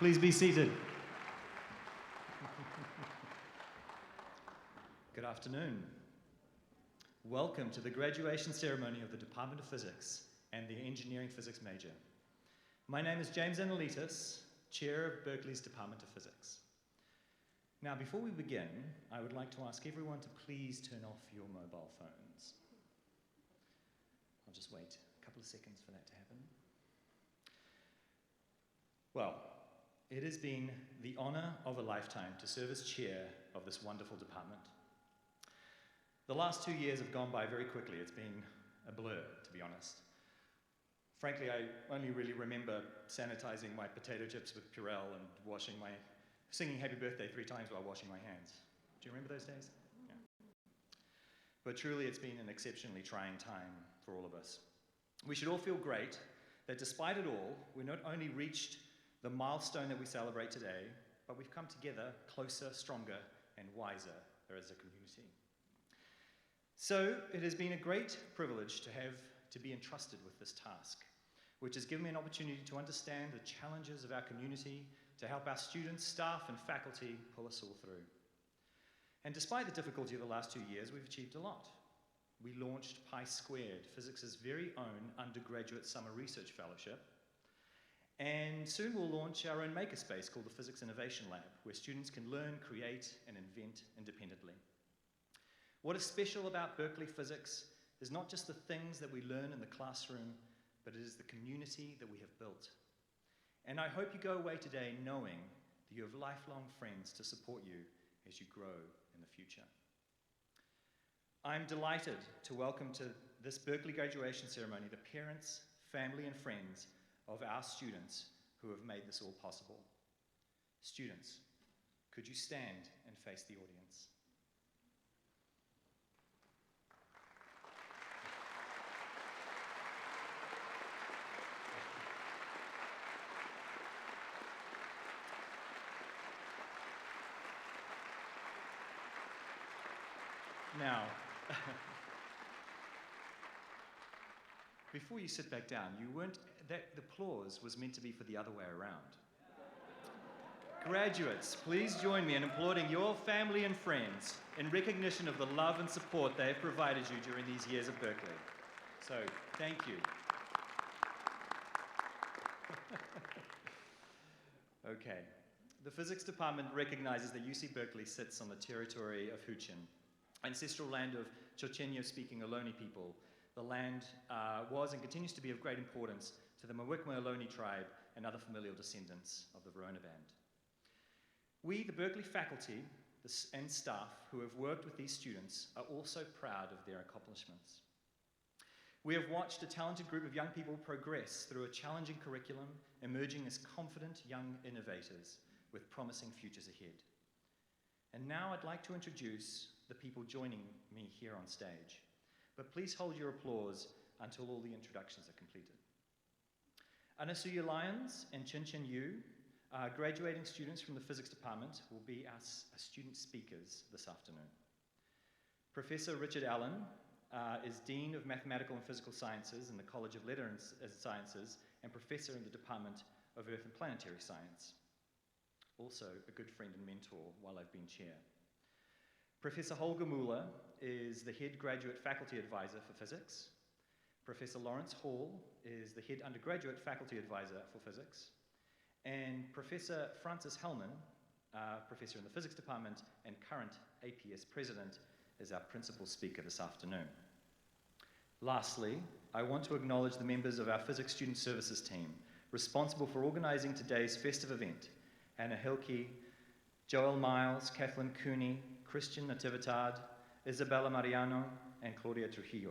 Please be seated. Good afternoon. Welcome to the graduation ceremony of the Department of Physics and the Engineering Physics major. My name is James Analytis, Chair of Berkeley's Department of Physics. Now, before we begin, I would like to ask everyone to please turn off your mobile phones. I'll just wait a couple of seconds for that to happen. Well, it has been the honor of a lifetime to serve as chair of this wonderful department. The last 2 years have gone by very quickly. It's been a blur, to be honest. Frankly, I only really remember sanitizing my potato chips with Purell and singing happy birthday 3 times while washing my hands. Do you remember those days? Yeah. But truly, it's been an exceptionally trying time for all of us. We should all feel great that despite it all, we not only reached the milestone that we celebrate today, but we've come together closer, stronger, and wiser as a community. So it has been a great privilege to be entrusted with this task, which has given me an opportunity to understand the challenges of our community, to help our students, staff, and faculty pull us all through. And despite the difficulty of the last 2 years, we've achieved a lot. We launched Pi Squared, physics' very own undergraduate summer research fellowship, and soon we'll launch our own makerspace called the Physics Innovation Lab, where students can learn, create, and invent independently. What is special about Berkeley Physics is not just the things that we learn in the classroom, but it is the community that we have built. And I hope you go away today knowing that you have lifelong friends to support you as you grow in the future. I'm delighted to welcome to this Berkeley graduation ceremony the parents, family, and friends of our students who have made this all possible. Students, could you stand and face the audience? Now, before you sit back down, the applause was meant to be for the other way around. Graduates, please join me in applauding your family and friends in recognition of the love and support they have provided you during these years at Berkeley. So, thank you. Okay. The physics department recognizes that UC Berkeley sits on the territory of Huichin, ancestral land of Chochenyo-speaking Ohlone people. The land was and continues to be of great importance to the Muwekma Ohlone tribe and other familial descendants of the Verona Band. We, the Berkeley faculty and staff who have worked with these students, are also proud of their accomplishments. We have watched a talented group of young people progress through a challenging curriculum, emerging as confident young innovators with promising futures ahead. And now I'd like to introduce the people joining me here on stage. But please hold your applause until all the introductions are completed. Anasuya Lyons and Chin Chin Yu, graduating students from the physics department, will be our student speakers this afternoon. Professor Richard Allen is Dean of Mathematical and Physical Sciences in the College of Letters and Sciences and Professor in the Department of Earth and Planetary Science. Also a good friend and mentor while I've been chair. Professor Holger Mueller is the head graduate faculty advisor for physics. Professor Lawrence Hall is the head undergraduate faculty advisor for physics. And Professor Francis Hellman, professor in the physics department and current APS president, is our principal speaker this afternoon. Lastly, I want to acknowledge the members of our Physics Student Services team responsible for organizing today's festive event: Anna Hilke, Joel Miles, Kathleen Cooney, Christian Natividad, Isabella Mariano, and Claudia Trujillo.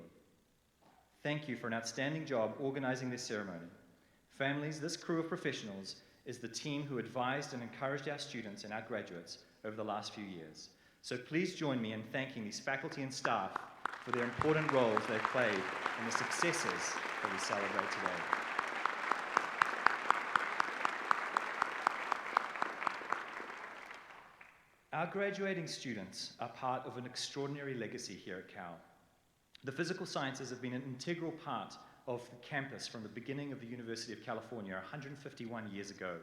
Thank you for an outstanding job organizing this ceremony. Families, this crew of professionals is the team who advised and encouraged our students and our graduates over the last few years. So please join me in thanking these faculty and staff for their important roles they've played in the successes that we celebrate today. Our graduating students are part of an extraordinary legacy here at Cal. The physical sciences have been an integral part of the campus from the beginning of the University of California 151 years ago.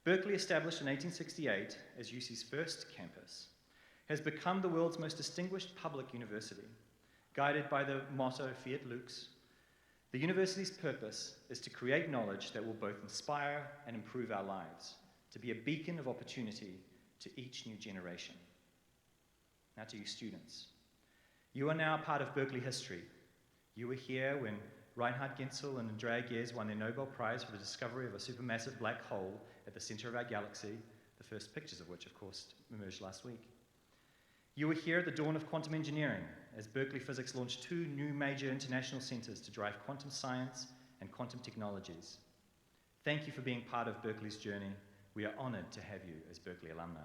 Berkeley, established in 1868 as UC's first campus, has become the world's most distinguished public university. Guided by the motto, Fiat Lux, the university's purpose is to create knowledge that will both inspire and improve our lives, to be a beacon of opportunity to each new generation. Now to you students. You are now part of Berkeley history. You were here when Reinhard Genzel and Andrea Ghez won their Nobel Prize for the discovery of a supermassive black hole at the center of our galaxy, the first pictures of which, of course, emerged last week. You were here at the dawn of quantum engineering, as Berkeley Physics launched 2 new major international centers to drive quantum science and quantum technologies. Thank you for being part of Berkeley's journey. We are honored to have you as Berkeley alumni.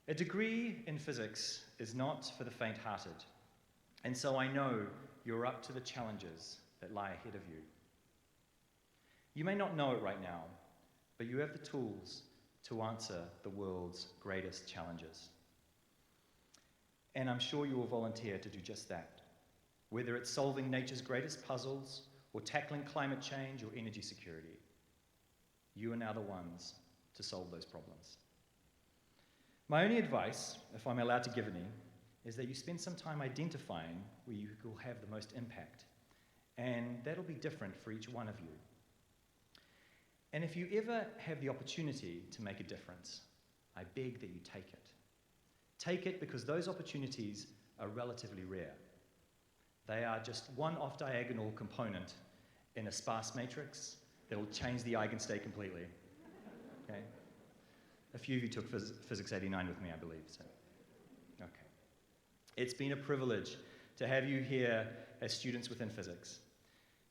A degree in physics is not for the faint-hearted, and so I know you're up to the challenges that lie ahead of you. You may not know it right now, but you have the tools to answer the world's greatest challenges. And I'm sure you will volunteer to do just that, whether it's solving nature's greatest puzzles or tackling climate change or energy security. You are now the ones to solve those problems. My only advice, if I'm allowed to give any, is that you spend some time identifying where you will have the most impact. And that'll be different for each one of you. And if you ever have the opportunity to make a difference, I beg that you take it. Take it because those opportunities are relatively rare. They are just one off-diagonal component in a sparse matrix that will change the eigenstate completely. Okay? A few of you took Physics 89 with me, I believe. So. Okay. It's been a privilege to have you here as students within physics.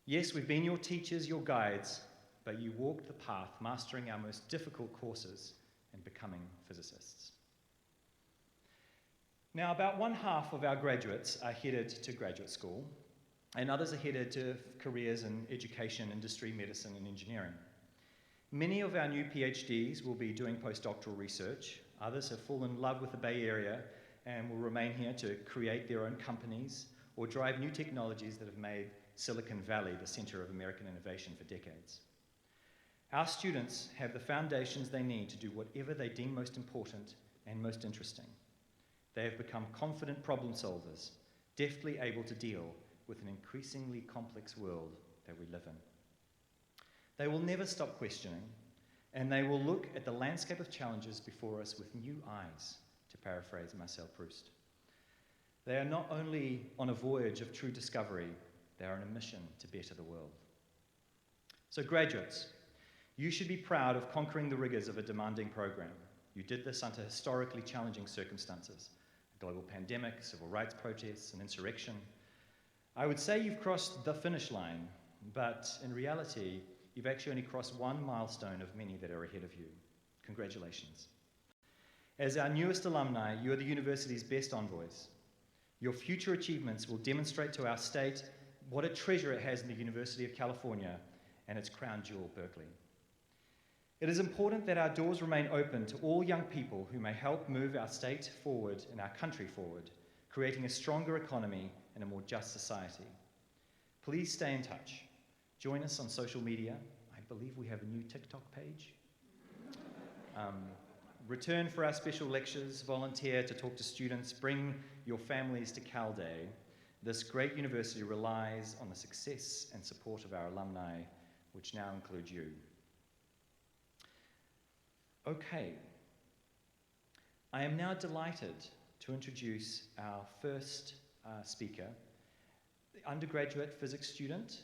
Yes, we've been your teachers, your guides, but you walked the path, mastering our most difficult courses and becoming physicists. Now, about 1/2 of our graduates are headed to graduate school, and others are headed to careers in education, industry, medicine, and engineering. Many of our new PhDs will be doing postdoctoral research. Others have fallen in love with the Bay Area and will remain here to create their own companies or drive new technologies that have made Silicon Valley the center of American innovation for decades. Our students have the foundations they need to do whatever they deem most important and most interesting. They have become confident problem solvers, deftly able to deal with an increasingly complex world that we live in. They will never stop questioning, and they will look at the landscape of challenges before us with new eyes, to paraphrase Marcel Proust. They are not only on a voyage of true discovery, they are on a mission to better the world. So graduates, you should be proud of conquering the rigors of a demanding program. You did this under historically challenging circumstances: a global pandemic, civil rights protests, and insurrection. I would say you've crossed the finish line, but in reality, you've actually only crossed one milestone of many that are ahead of you. Congratulations. As our newest alumni, you are the university's best envoys. Your future achievements will demonstrate to our state what a treasure it has in the University of California and its crown jewel, Berkeley. It is important that our doors remain open to all young people who may help move our state forward and our country forward, creating a stronger economy and a more just society. Please stay in touch. Join us on social media. I believe we have a new TikTok page. Return for our special lectures, volunteer to talk to students, bring your families to Cal Day. This great university relies on the success and support of our alumni, which now include you. Okay. I am now delighted to introduce our first speaker, the undergraduate physics student,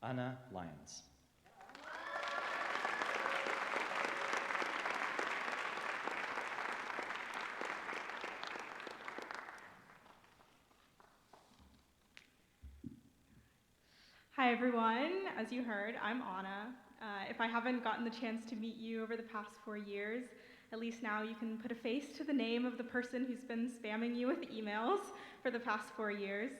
Anna Lyons. Hi everyone, as you heard, I'm Anna. If I haven't gotten the chance to meet you over the past 4 years, at least now you can put a face to the name of the person who's been spamming you with emails for the past 4 years.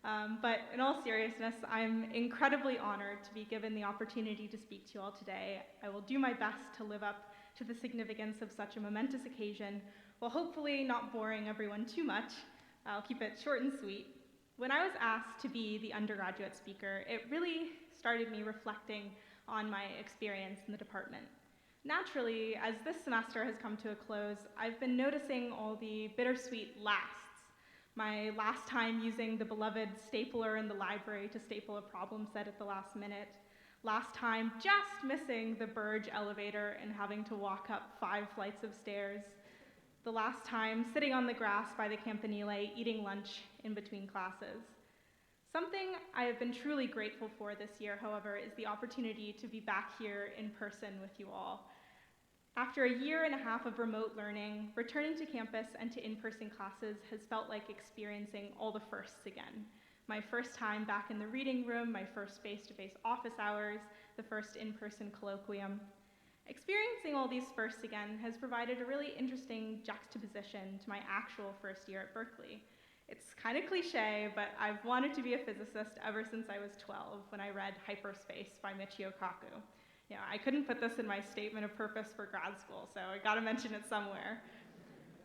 But in all seriousness, I'm incredibly honored to be given the opportunity to speak to you all today. I will do my best to live up to the significance of such a momentous occasion, while hopefully not boring everyone too much. I'll keep it short and sweet. When I was asked to be the undergraduate speaker, it really started me reflecting on my experience in the department. Naturally, as this semester has come to a close, I've been noticing all the bittersweet lasts. My last time using the beloved stapler in the library to staple a problem set at the last minute. Last time just missing the Burge elevator and having to walk up 5 flights of stairs. The last time sitting on the grass by the campanile eating lunch in between classes. Something I have been truly grateful for this year, however, is the opportunity to be back here in person with you all. After a year and a half of remote learning, returning to campus and to in-person classes has felt like experiencing all the firsts again. My first time back in the reading room, my first face-to-face office hours, the first in-person colloquium. Experiencing all these firsts again has provided a really interesting juxtaposition to my actual first year at Berkeley. It's kind of cliche, but I've wanted to be a physicist ever since I was 12 when I read Hyperspace by Michio Kaku. You know, I couldn't put this in my statement of purpose for grad school, so I gotta mention it somewhere.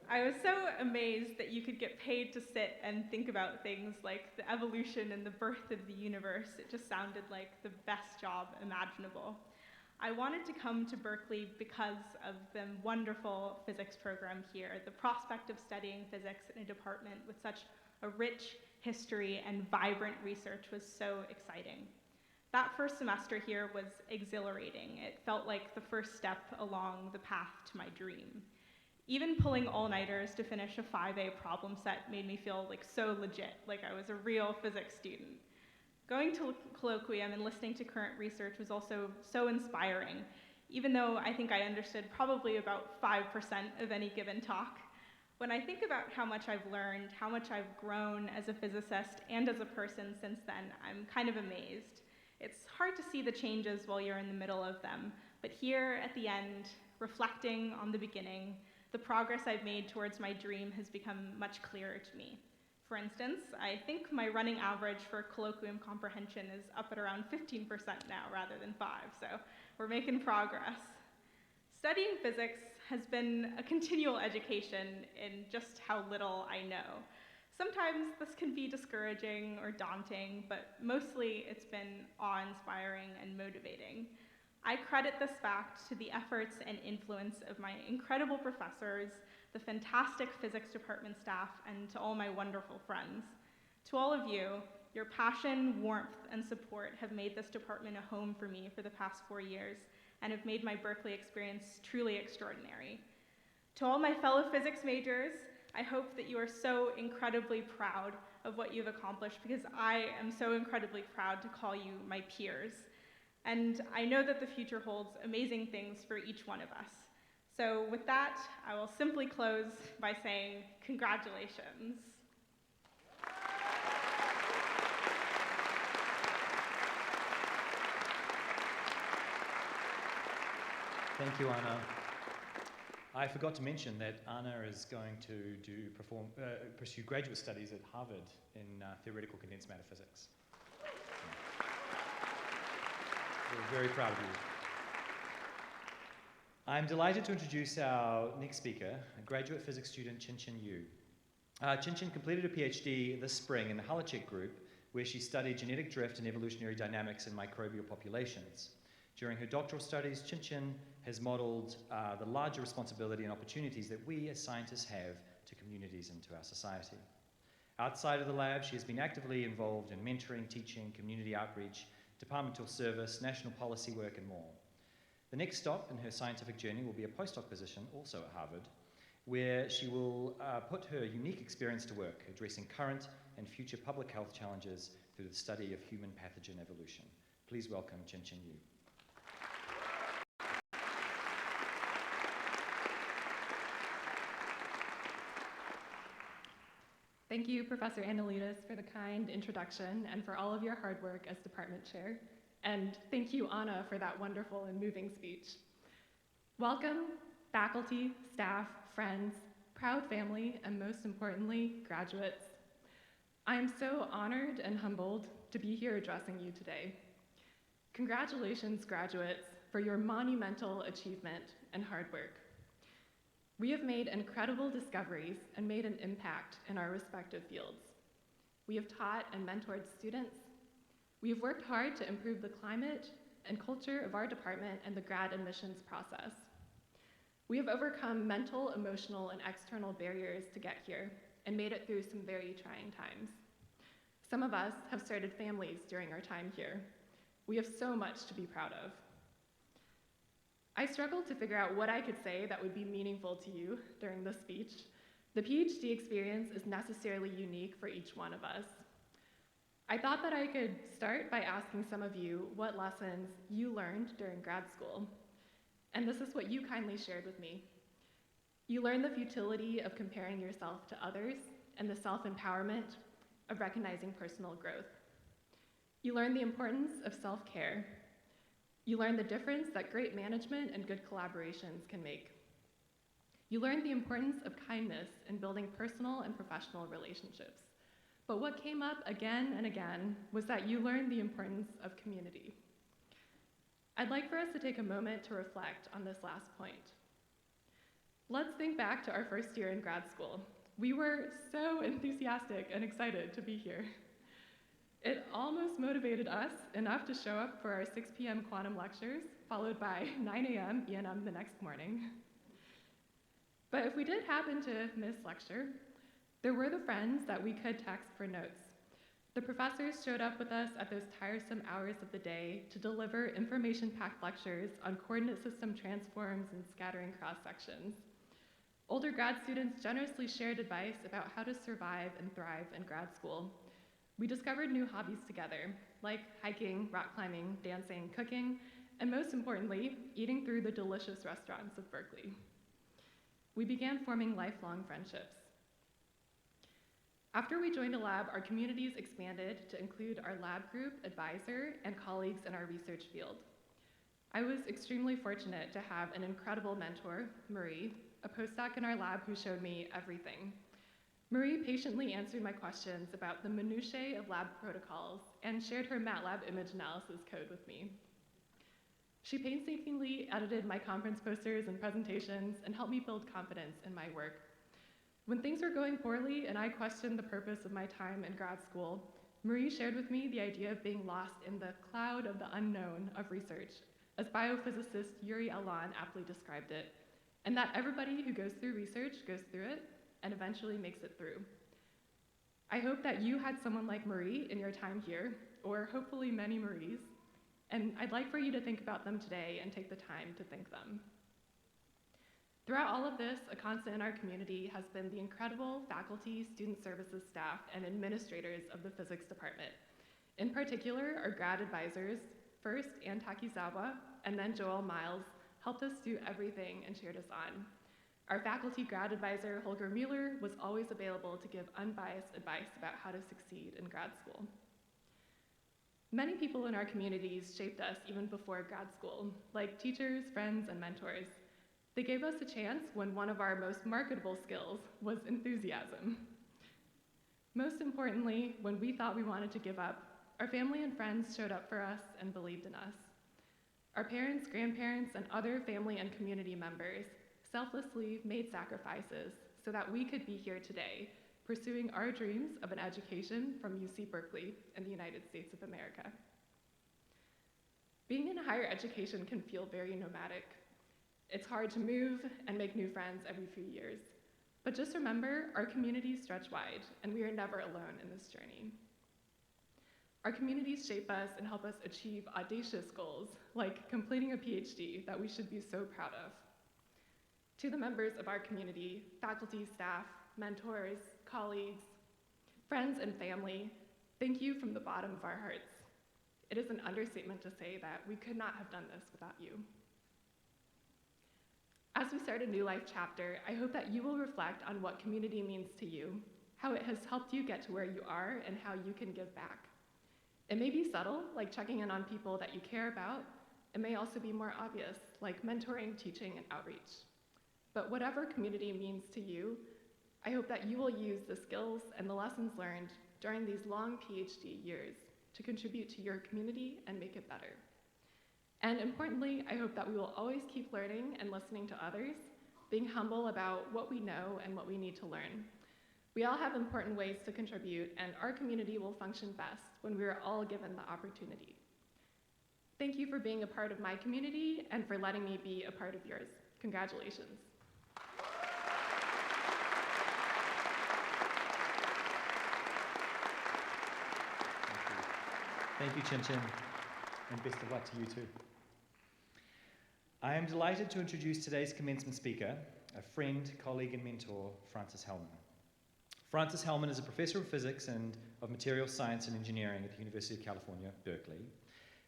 I was so amazed that you could get paid to sit and think about things like the evolution and the birth of the universe. It just sounded like the best job imaginable. I wanted to come to Berkeley because of the wonderful physics program here. The prospect of studying physics in a department with such a rich history and vibrant research was so exciting. That first semester here was exhilarating. It felt like the first step along the path to my dream. Even pulling all-nighters to finish a 5A problem set made me feel like so legit, like I was a real physics student. Going to colloquium and listening to current research was also so inspiring, even though I think I understood probably about 5% of any given talk. When I think about how much I've learned, how much I've grown as a physicist and as a person since then, I'm kind of amazed. It's hard to see the changes while you're in the middle of them, but here at the end, reflecting on the beginning, the progress I've made towards my dream has become much clearer to me. For instance, I think my running average for colloquium comprehension is up at around 15% now rather than 5, so we're making progress. Studying physics has been a continual education in just how little I know. Sometimes this can be discouraging or daunting, but mostly it's been awe-inspiring and motivating. I credit this fact to the efforts and influence of my incredible professors, the fantastic physics department staff, and to all my wonderful friends. To all of you, your passion, warmth, and support have made this department a home for me for the past 4 years and have made my Berkeley experience truly extraordinary. To all my fellow physics majors, I hope that you are so incredibly proud of what you've accomplished because I am so incredibly proud to call you my peers. And I know that the future holds amazing things for each one of us. So with that, I will simply close by saying congratulations. Thank you, Anna. I forgot to mention that Anna is going to pursue graduate studies at Harvard in theoretical condensed matter physics. We're very proud of you. I'm delighted to introduce our next speaker, a graduate physics student, Chin Yu. Chin completed a PhD this spring in the Halachik group, where she studied genetic drift and evolutionary dynamics in microbial populations. During her doctoral studies, Chin has modeled the larger responsibility and opportunities that we as scientists have to communities and to our society. Outside of the lab, she has been actively involved in mentoring, teaching, community outreach, departmental service, national policy work, and more. The next stop in her scientific journey will be a postdoc position, also at Harvard, where she will put her unique experience to work, addressing current and future public health challenges through the study of human pathogen evolution. Please welcome Chin Yu. Thank you, Professor Annelides, for the kind introduction and for all of your hard work as department chair. And thank you, Anna, for that wonderful and moving speech. Welcome, faculty, staff, friends, proud family, and most importantly, graduates. I am so honored and humbled to be here addressing you today. Congratulations, graduates, for your monumental achievement and hard work. We have made incredible discoveries and made an impact in our respective fields. We have taught and mentored students. We have worked hard to improve the climate and culture of our department and the grad admissions process. We have overcome mental, emotional, and external barriers to get here and made it through some very trying times. Some of us have started families during our time here. We have so much to be proud of. I struggled to figure out what I could say that would be meaningful to you during this speech. The PhD experience is necessarily unique for each one of us. I thought that I could start by asking some of you what lessons you learned during grad school. And this is what you kindly shared with me. You learned the futility of comparing yourself to others and the self-empowerment of recognizing personal growth. You learned the importance of self-care. You learned the difference that great management and good collaborations can make. You learned the importance of kindness in building personal and professional relationships. But what came up again and again was that you learned the importance of community. I'd like for us to take a moment to reflect on this last point. Let's think back to our first year in grad school. We were so enthusiastic and excited to be here. It almost motivated us enough to show up for our 6 p.m. quantum lectures, followed by 9 a.m. E&M the next morning. But if we did happen to miss lecture, there were the friends that we could text for notes. The professors showed up with us at those tiresome hours of the day to deliver information-packed lectures on coordinate system transforms and scattering cross-sections. Older grad students generously shared advice about how to survive and thrive in grad school. We discovered new hobbies together, like hiking, rock climbing, dancing, cooking, and most importantly, eating through the delicious restaurants of Berkeley. We began forming lifelong friendships. After we joined a lab, our communities expanded to include our lab group, advisor, and colleagues in our research field. I was extremely fortunate to have an incredible mentor, Marie, a postdoc in our lab who showed me everything. Marie patiently answered my questions about the minutiae of lab protocols and shared her MATLAB image analysis code with me. She painstakingly edited my conference posters and presentations and helped me build confidence in my work. When things were going poorly and I questioned the purpose of my time in grad school, Marie shared with me the idea of being lost in the cloud of the unknown of research, as biophysicist Yuri Alon aptly described it, and that everybody who goes through research goes through it and eventually makes it through. I hope that you had someone like Marie in your time here, or hopefully many Maries, and I'd like for you to think about them today and take the time to thank them. Throughout all of this, a constant in our community has been the incredible faculty, student services staff, and administrators of the physics department. In particular, our grad advisors, first Ann Takizawa, and then Joel Miles, helped us do everything and cheered us on. Our faculty grad advisor, Holger Mueller, was always available to give unbiased advice about how to succeed in grad school. Many people in our communities shaped us even before grad school, like teachers, friends, and mentors. They gave us a chance when one of our most marketable skills was enthusiasm. Most importantly, when we thought we wanted to give up, our family and friends showed up for us and believed in us. Our parents, grandparents, and other family and community members selflessly made sacrifices so that we could be here today, pursuing our dreams of an education from UC Berkeley in the United States of America. Being in higher education can feel very nomadic. It's hard to move and make new friends every few years. But just remember, our communities stretch wide, and we are never alone in this journey. Our communities shape us and help us achieve audacious goals, like completing a PhD that we should be so proud of. To the members of our community, faculty, staff, mentors, colleagues, friends, and family, thank you from the bottom of our hearts. It is an understatement to say that we could not have done this without you. As we start a new life chapter, I hope that you will reflect on what community means to you, how it has helped you get to where you are, and how you can give back. It may be subtle, like checking in on people that you care about. It may also be more obvious, like mentoring, teaching, and outreach. But whatever community means to you, I hope that you will use the skills and the lessons learned during these long PhD years to contribute to your community and make it better. And importantly, I hope that we will always keep learning and listening to others, being humble about what we know and what we need to learn. We all have important ways to contribute, and our community will function best when we are all given the opportunity. Thank you for being a part of my community and for letting me be a part of yours. Congratulations. Thank you, Chin Chin, and best of luck to you too. I am delighted to introduce today's commencement speaker, a friend, colleague, and mentor, Frances Hellman. Frances Hellman is a professor of physics and of material science and engineering at the University of California, Berkeley,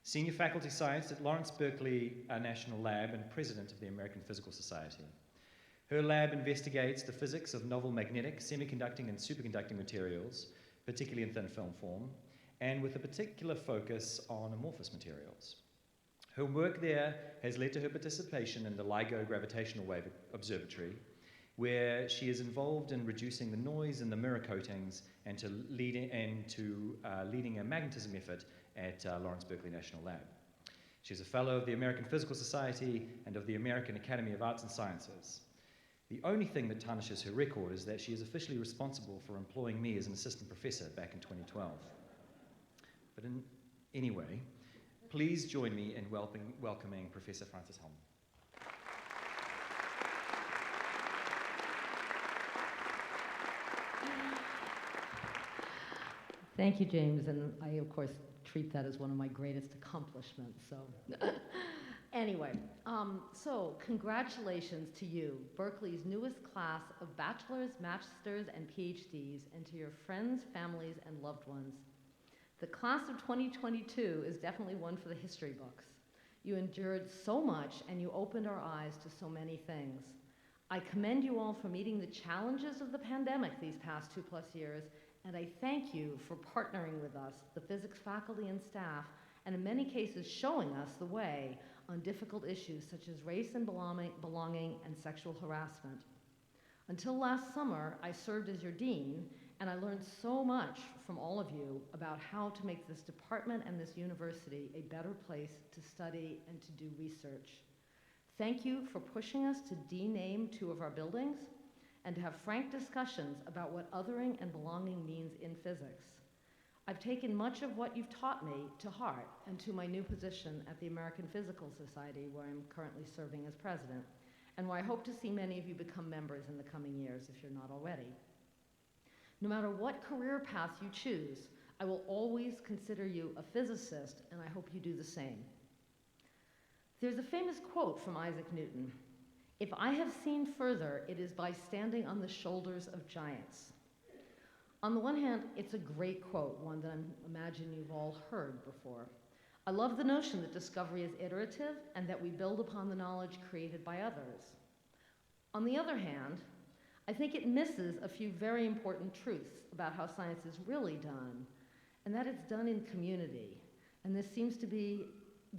senior faculty science at Lawrence Berkeley National Lab, and president of the American Physical Society. Her lab investigates the physics of novel magnetic, semiconducting, and superconducting materials, particularly in thin film form, and with a particular focus on amorphous materials. Her work there has led to her participation in the LIGO Gravitational Wave Observatory, where she is involved in reducing the noise in the mirror coatings and to leading a magnetism effort at Lawrence Berkeley National Lab. She's a fellow of the American Physical Society and of the American Academy of Arts and Sciences. The only thing that tarnishes her record is that she is officially responsible for employing me as an assistant professor back in 2012. But anyway, please join me in welcoming Professor Frances Hellman. Thank you, James, and I, of course, treat that as one of my greatest accomplishments, so. Anyway, so congratulations to you, Berkeley's newest class of bachelor's, master's, and PhDs, and to your friends, families, and loved ones. The class of 2022 is definitely one for the history books. You endured so much and you opened our eyes to so many things. I commend you all for meeting the challenges of the pandemic these past 2+ years, and I thank you for partnering with us, the physics faculty and staff, and in many cases showing us the way on difficult issues such as race and belonging and sexual harassment. Until last summer, I served as your dean, and I learned so much from all of you about how to make this department and this university a better place to study and to do research. Thank you for pushing us to dename 2 of our buildings and to have frank discussions about what othering and belonging means in physics. I've taken much of what you've taught me to heart and to my new position at the American Physical Society, where I'm currently serving as president, and where I hope to see many of you become members in the coming years if you're not already. No matter what career path you choose, I will always consider you a physicist, and I hope you do the same. There's a famous quote from Isaac Newton: "If I have seen further, it is by standing on the shoulders of giants." On the one hand, it's a great quote, one that I imagine you've all heard before. I love the notion that discovery is iterative and that we build upon the knowledge created by others. On the other hand, I think it misses a few very important truths about how science is really done, and that it's done in community. And this seems to be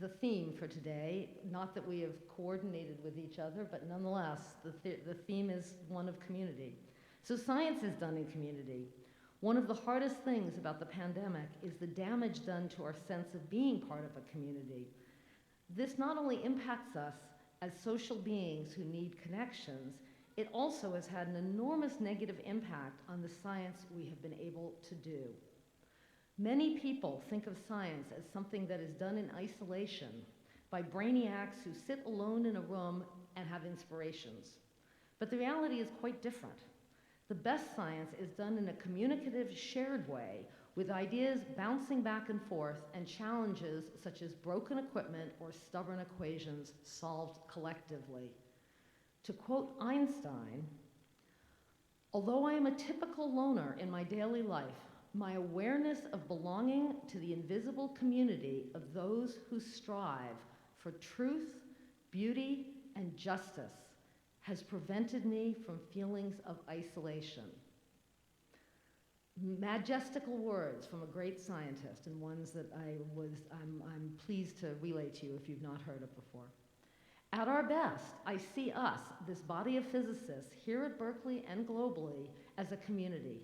the theme for today, not that we have coordinated with each other, but nonetheless, the theme is one of community. So science is done in community. One of the hardest things about the pandemic is the damage done to our sense of being part of a community. This not only impacts us as social beings who need connections, it also has had an enormous negative impact on the science we have been able to do. Many people think of science as something that is done in isolation by brainiacs who sit alone in a room and have inspirations. But the reality is quite different. The best science is done in a communicative, shared way, with ideas bouncing back and forth and challenges such as broken equipment or stubborn equations solved collectively. To quote Einstein, "Although I am a typical loner in my daily life, my awareness of belonging to the invisible community of those who strive for truth, beauty, and justice has prevented me from feelings of isolation." Majestical words from a great scientist, and ones that I'm pleased to relay to you if you've not heard it before. At our best, I see us, this body of physicists here at Berkeley and globally, as a community.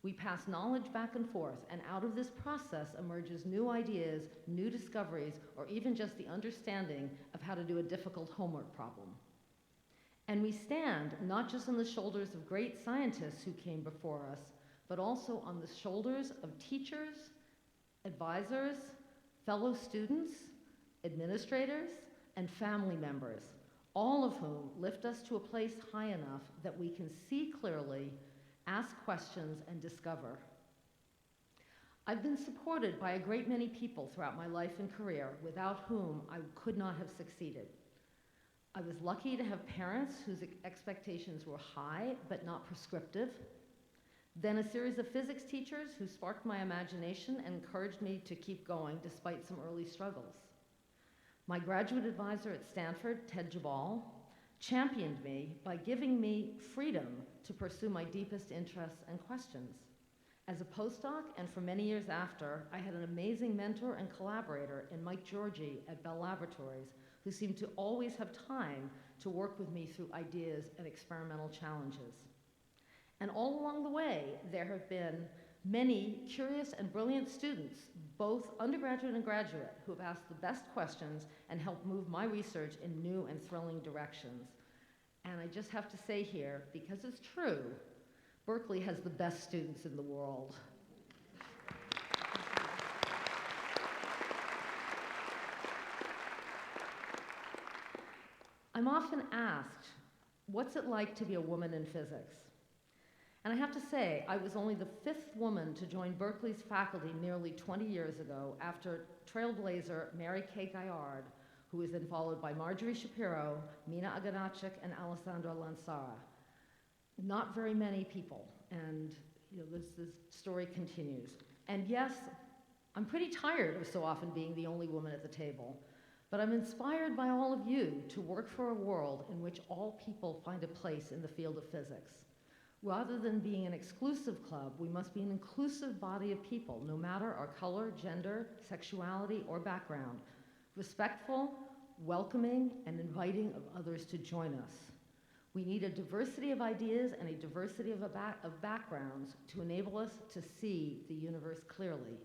We pass knowledge back and forth, and out of this process emerges new ideas, new discoveries, or even just the understanding of how to do a difficult homework problem. And we stand not just on the shoulders of great scientists who came before us, but also on the shoulders of teachers, advisors, fellow students, administrators, and family members, all of whom lift us to a place high enough that we can see clearly, ask questions, and discover. I've been supported by a great many people throughout my life and career, without whom I could not have succeeded. I was lucky to have parents whose expectations were high but not prescriptive. Then a series of physics teachers who sparked my imagination and encouraged me to keep going despite some early struggles. My graduate advisor at Stanford, Ted Jabal, championed me by giving me freedom to pursue my deepest interests and questions. As a postdoc, and for many years after, I had an amazing mentor and collaborator in Mike Georgi at Bell Laboratories, who seemed to always have time to work with me through ideas and experimental challenges. And all along the way, there have been many curious and brilliant students, both undergraduate and graduate, who have asked the best questions and helped move my research in new and thrilling directions. And I just have to say here, because it's true, Berkeley has the best students in the world. I'm often asked, what's it like to be a woman in physics? And I have to say, I was only the 5th woman to join Berkeley's faculty nearly 20 years ago after trailblazer Mary Kay Gaillard, who was then followed by Marjorie Shapiro, Mina Aganachik, and Alessandra Lansara. Not very many people, and this story continues. And yes, I'm pretty tired of so often being the only woman at the table, but I'm inspired by all of you to work for a world in which all people find a place in the field of physics. Rather than being an exclusive club, we must be an inclusive body of people, no matter our color, gender, sexuality, or background, respectful, welcoming, and inviting of others to join us. We need a diversity of ideas and a diversity of backgrounds to enable us to see the universe clearly.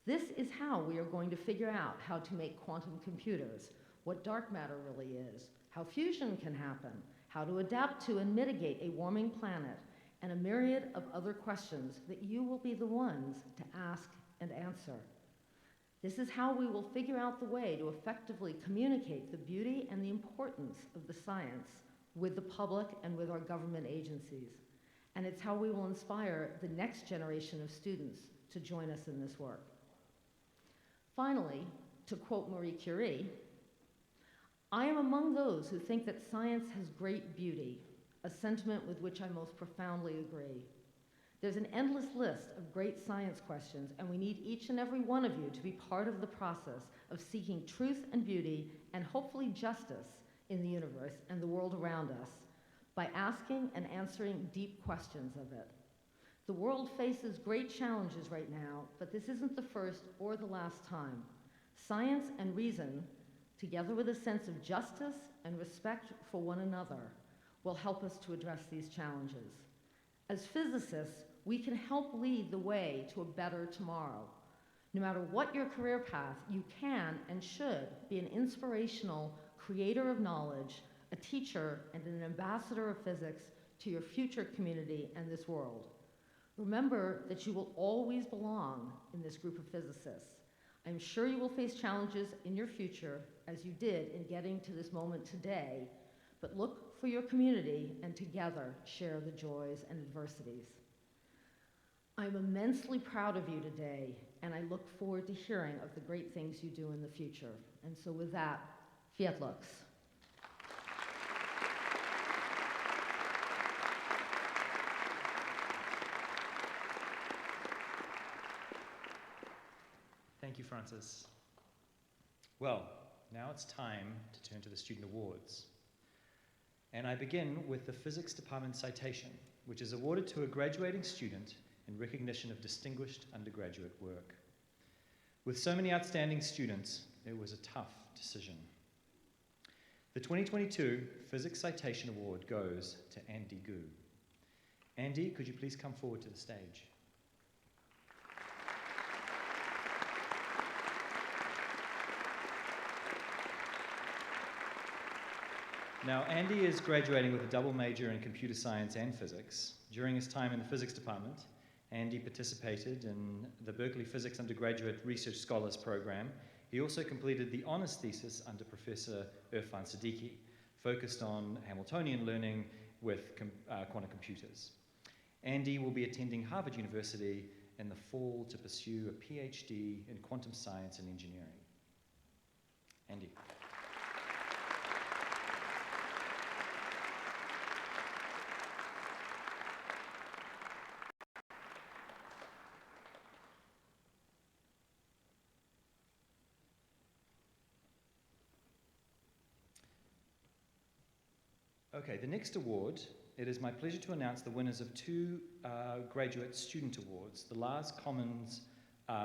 This is how we are going to figure out how to make quantum computers, what dark matter really is, how fusion can happen, how to adapt to and mitigate a warming planet, and a myriad of other questions that you will be the ones to ask and answer. This is how we will figure out the way to effectively communicate the beauty and the importance of the science with the public and with our government agencies. And it's how we will inspire the next generation of students to join us in this work. Finally, to quote Marie Curie, I am among those who think that science has great beauty, a sentiment with which I most profoundly agree. There's an endless list of great science questions, and we need each and every one of you to be part of the process of seeking truth and beauty and hopefully justice in the universe and the world around us by asking and answering deep questions of it. The world faces great challenges right now, but this isn't the first or the last time. Science and reason, together with a sense of justice and respect for one another, will help us to address these challenges. As physicists, we can help lead the way to a better tomorrow. No matter what your career path, you can and should be an inspirational creator of knowledge, a teacher, and an ambassador of physics to your future community and this world. Remember that you will always belong in this group of physicists. I'm sure you will face challenges in your future, as you did in getting to this moment today, but look for your community and together share the joys and adversities. I'm immensely proud of you today, and I look forward to hearing of the great things you do in the future. And so with that, Fiat Lux. Thank you, Francis. Well, now it's time to turn to the student awards. And I begin with the Physics Department Citation, which is awarded to a graduating student in recognition of distinguished undergraduate work. With so many outstanding students, it was a tough decision. The 2022 Physics Citation Award goes to Andy Gu. Andy, could you please come forward to the stage? Now, Andy is graduating with a double major in computer science and physics. During his time in the physics department, Andy participated in the Berkeley Physics Undergraduate Research Scholars Program. He also completed the honors thesis under Professor Irfan Siddiqui. focused on Hamiltonian learning with quantum computers. Andy will be attending Harvard University in the fall to pursue a PhD in quantum science and engineering. Andy. Okay, the next award, it is my pleasure to announce the winners of two graduate student awards, the Lars Commons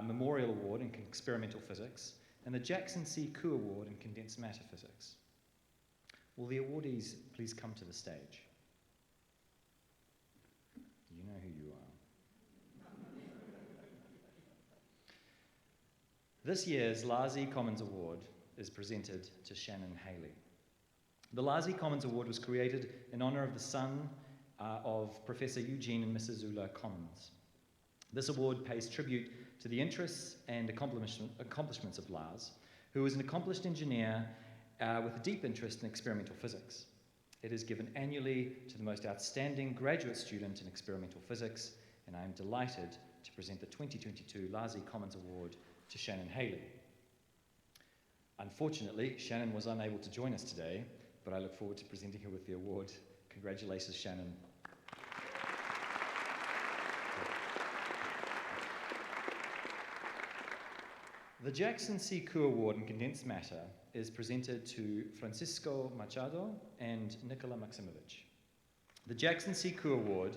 Memorial Award in Experimental Physics and the Jackson C. Koo Award in Condensed Matter Physics. Will the awardees please come to the stage? You know who you are. This year's Lars E. Commons Award is presented to Shannon Haley. The Lars E. Commons Award was created in honor of the son of Professor Eugene and Mrs. Ulla Commons. This award pays tribute to the interests and accomplishments of Lars, who was an accomplished engineer with a deep interest in experimental physics. It is given annually to the most outstanding graduate student in experimental physics, and I am delighted to present the 2022 Lars E. Commons Award to Shannon Haley. Unfortunately, Shannon was unable to join us today, but I look forward to presenting her with the award. Congratulations, Shannon. The Jackson C. Koo Award in Condensed Matter is presented to Francisco Machado and Nikola Maximovich. The Jackson C. Koo Award,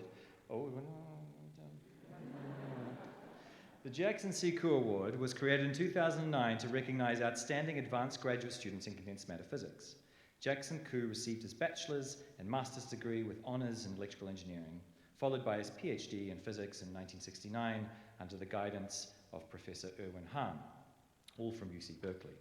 the Jackson C. Koo Award was created in 2009 to recognize outstanding advanced graduate students in condensed matter physics. Jackson Koo received his bachelor's and master's degree with honors in electrical engineering, followed by his PhD in physics in 1969 under the guidance of Professor Erwin Hahn, all from UC Berkeley.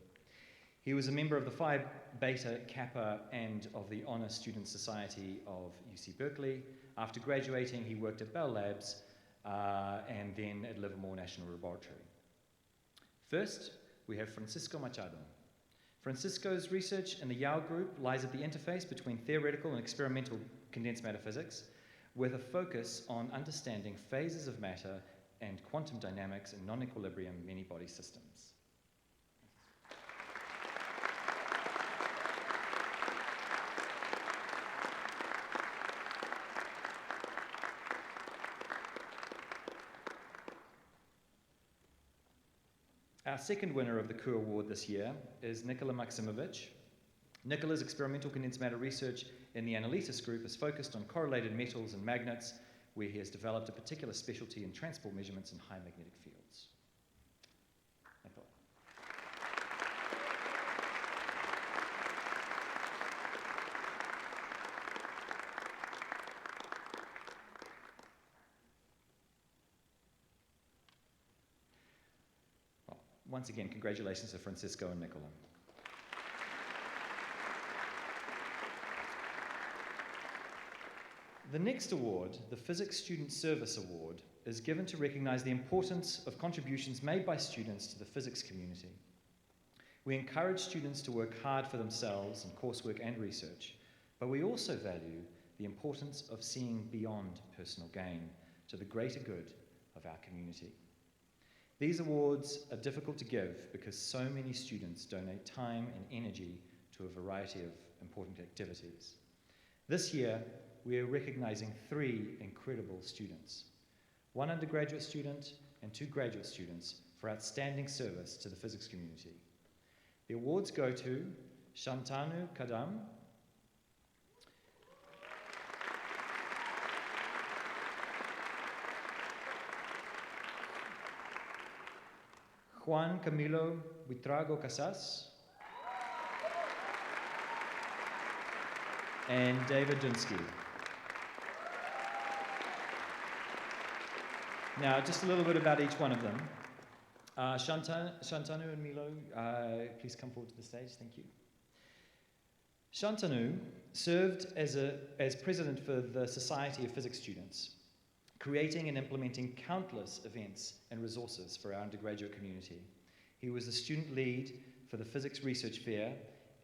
He was a member of the Phi Beta Kappa and of the Honor Student Society of UC Berkeley. After graduating, he worked at Bell Labs and then at Livermore National Laboratory. First, we have Francisco Machado. Francisco's research in the Yao group lies at the interface between theoretical and experimental condensed matter physics, with a focus on understanding phases of matter and quantum dynamics in non-equilibrium many-body systems. Our second winner of the Koo Award this year is Nikola Maximovich. Nikola's experimental condensed matter research in the Analytis group is focused on correlated metals and magnets, where he has developed a particular specialty in transport measurements in high magnetic fields. Nikola. Once again, congratulations to Francisco and Nikola. The next award, the Physics Student Service Award, is given to recognize the importance of contributions made by students to the physics community. We encourage students to work hard for themselves in coursework and research, but we also value the importance of seeing beyond personal gain to the greater good of our community. These awards are difficult to give because so many students donate time and energy to a variety of important activities. This year, we are recognizing 3 incredible students, 1 undergraduate student and 2 graduate students for outstanding service to the physics community. The awards go to Shantanu Kadam, Juan Camilo Buitrago Casas, and David Dunsky. Now, just a little bit about each one of them. Shantanu and Milo, please come forward to the stage, thank you. Shantanu served as president for the Society of Physics Students, creating and implementing countless events and resources for our undergraduate community. He was the student lead for the Physics Research Fair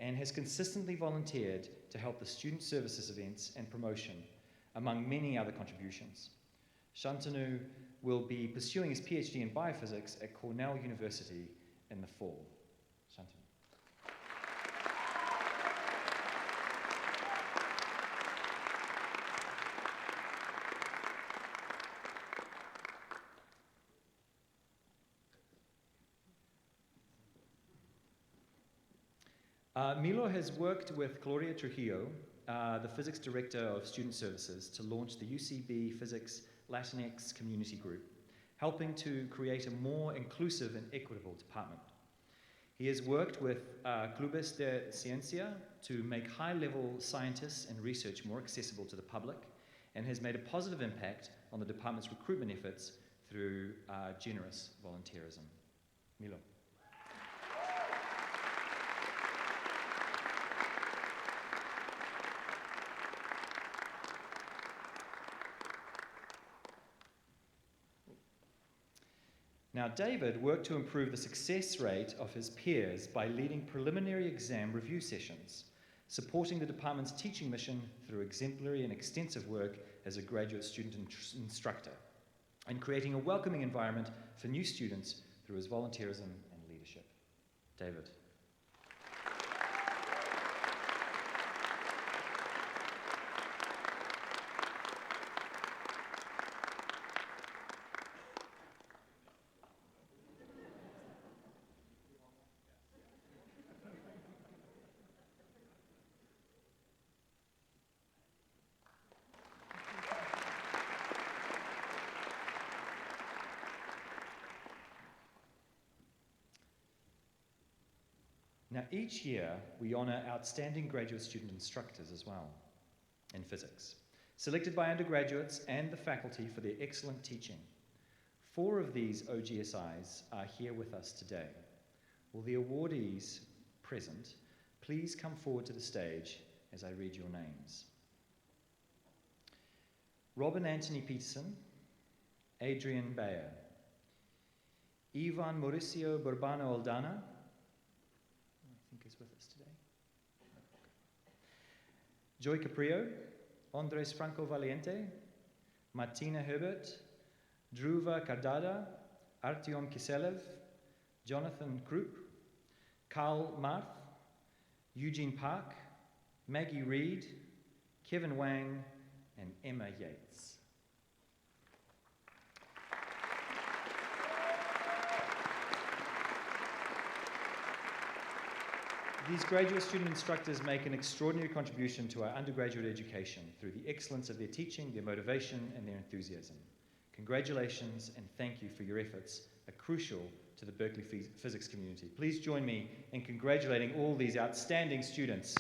and has consistently volunteered to help the student services events and promotion, among many other contributions. Shantanu will be pursuing his PhD in biophysics at Cornell University in the fall. Shantanu. Milo has worked with Gloria Trujillo, the physics director of student services, to launch the UCB Physics Latinx Community Group, helping to create a more inclusive and equitable department. He has worked with Clubes de Ciencia to make high-level scientists and research more accessible to the public, and has made a positive impact on the department's recruitment efforts through generous volunteerism. Milo. Now, David worked to improve the success rate of his peers by leading preliminary exam review sessions, supporting the department's teaching mission through exemplary and extensive work as a graduate student instructor, and creating a welcoming environment for new students through his volunteerism and leadership. David. Now, each year, we honour outstanding graduate student instructors as well in physics, selected by undergraduates and the faculty for their excellent teaching. 4 of these OGSIs are here with us today. Will the awardees present please come forward to the stage as I read your names? Robin Anthony Peterson, Adrian Bayer, Ivan Mauricio Burbano Aldana, is with us today. Joy Caprio, Andres Franco Valiente, Martina Herbert, Dhruva Kardada, Artyom Kiselev, Jonathan Krupp, Karl Marth, Eugene Park, Maggie Reed, Kevin Wang, and Emma Yates. These graduate student instructors make an extraordinary contribution to our undergraduate education through the excellence of their teaching, their motivation, and their enthusiasm. Congratulations and thank you for your efforts, are crucial to the Berkeley physics community. Please join me in congratulating all these outstanding students.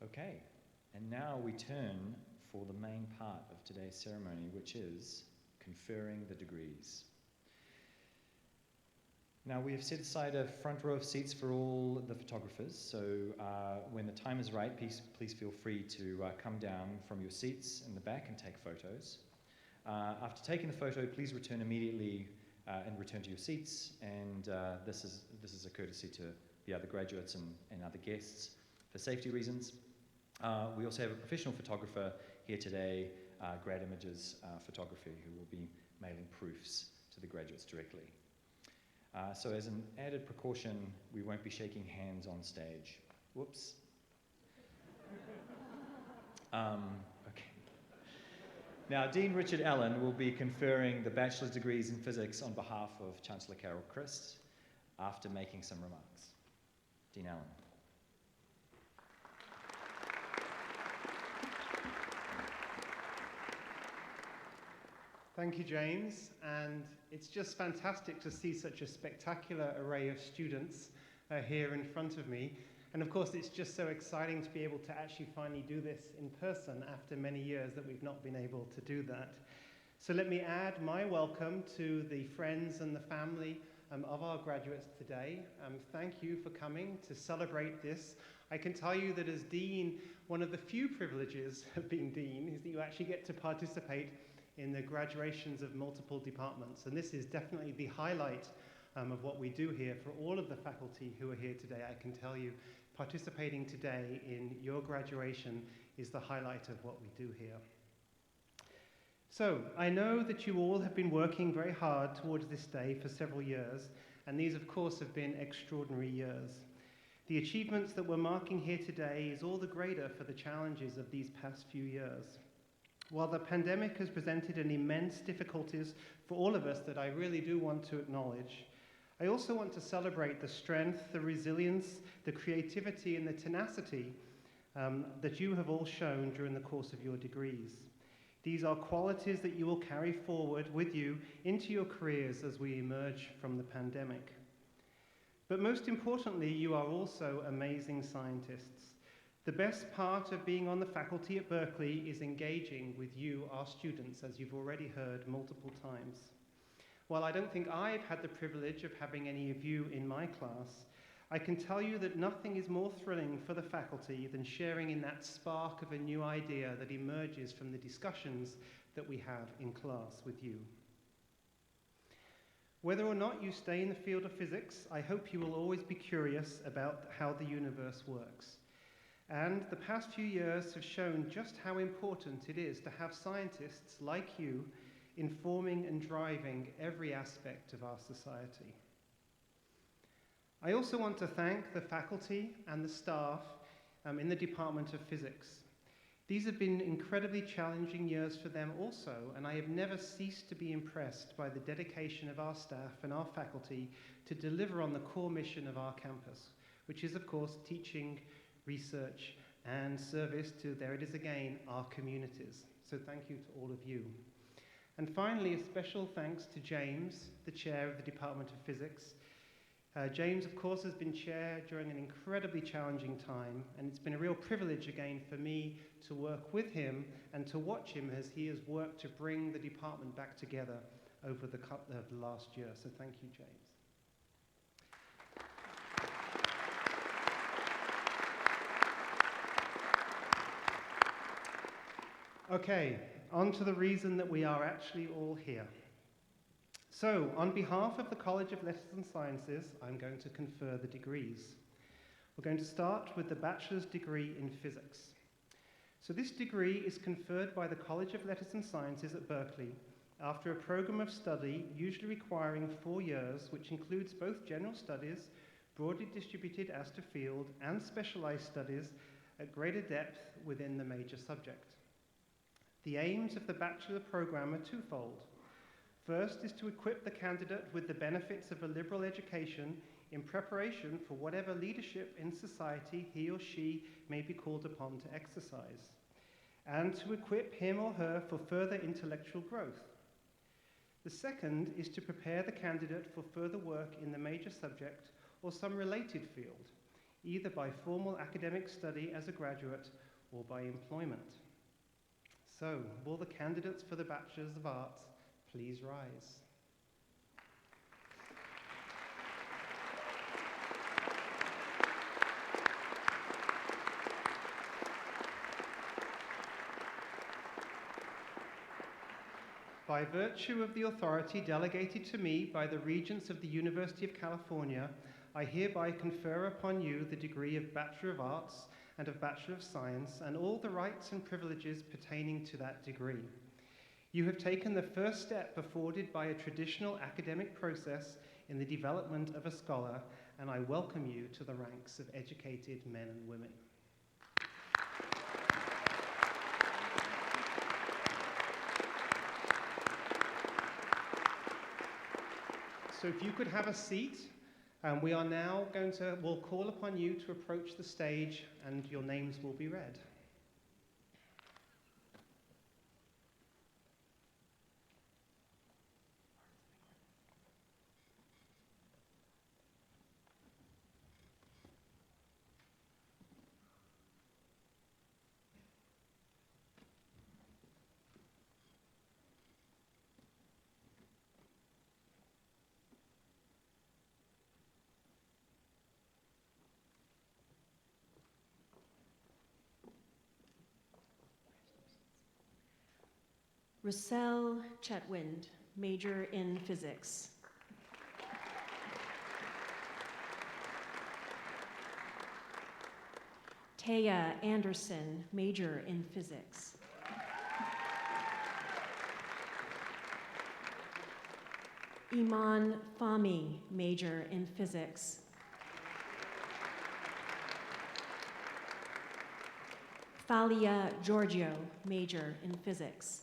Okay, and now we turn for the main part of today's ceremony, which is conferring the degrees. Now, we have set aside a front row of seats for all the photographers, so when the time is right, please feel free to come down from your seats in the back and take photos. After taking the photo, please return immediately and return to your seats, and this is a courtesy to the other graduates and other guests for safety reasons. We also have a professional photographer here today, Grad Images Photography, who will be mailing proofs to the graduates directly. So as an added precaution, we won't be shaking hands on stage. Whoops. Okay. Now, Dean Richard Allen will be conferring the bachelor's degrees in physics on behalf of Chancellor Carol Christ. after making some remarks. Dean Allen. Thank you, James, and it's just fantastic to see such a spectacular array of students here in front of me. And of course, it's just so exciting to be able to actually finally do this in person after many years that we've not been able to do that. So let me add my welcome to the friends and the family of our graduates today. Thank you for coming to celebrate this. I can tell you that as Dean, one of the few privileges of being Dean is that you actually get to participate in the graduations of multiple departments. And this is definitely the highlight of what we do here for all of the faculty who are here today. I can tell you, participating today in your graduation is the highlight of what we do here. So, I know that you all have been working very hard towards this day for several years, and these of course have been extraordinary years. The achievements that we're marking here today is all the greater for the challenges of these past few years. While the pandemic has presented an immense difficulties for all of us that I really do want to acknowledge, I also want to celebrate the strength, the resilience, the creativity, and the tenacity that you have all shown during the course of your degrees. These are qualities that you will carry forward with you into your careers as we emerge from the pandemic. But most importantly, you are also amazing scientists. The best part of being on the faculty at Berkeley is engaging with you, our students, as you've already heard multiple times. While I don't think I've had the privilege of having any of you in my class, I can tell you that nothing is more thrilling for the faculty than sharing in that spark of a new idea that emerges from the discussions that we have in class with you. Whether or not you stay in the field of physics, I hope you will always be curious about how the universe works. And the past few years have shown just how important it is to have scientists like you informing and driving every aspect of our society. I also want to thank the faculty and the staff in the Department of Physics. These have been incredibly challenging years for them also, and I have never ceased to be impressed by the dedication of our staff and our faculty to deliver on the core mission of our campus, which is, of course, teaching, research, and service to, there it is again, our communities. So thank you to all of you. And finally, a special thanks to James, the chair of the Department of Physics. James, of course, has been chair during an incredibly challenging time, and it's been a real privilege again for me to work with him and to watch him as he has worked to bring the department back together over the last year. So thank you, James. Okay, on to the reason that we are actually all here. So, on behalf of the College of Letters and Sciences, I'm going to confer the degrees. We're going to start with the bachelor's degree in physics. So this degree is conferred by the College of Letters and Sciences at Berkeley after a program of study usually requiring 4 years, which includes both general studies, broadly distributed as to field, and specialized studies at greater depth within the major subject. The aims of the bachelor program are twofold. First is to equip the candidate with the benefits of a liberal education in preparation for whatever leadership in society he or she may be called upon to exercise, and to equip him or her for further intellectual growth. The second is to prepare the candidate for further work in the major subject or some related field, either by formal academic study as a graduate or by employment. So, will the candidates for the Bachelors of Arts please rise? By virtue of the authority delegated to me by the Regents of the University of California, I hereby confer upon you the degree of Bachelor of Arts and of Bachelor of Science, and all the rights and privileges pertaining to that degree. You have taken the first step afforded by a traditional academic process in the development of a scholar, and I welcome you to the ranks of educated men and women. So if you could have a seat, We are now we'll call upon you to approach the stage and your names will be read. Russell Chetwynd, major in physics. Taya Anderson, major in physics. Iman Fahmy, major in physics. Thalia Giorgio, major in physics.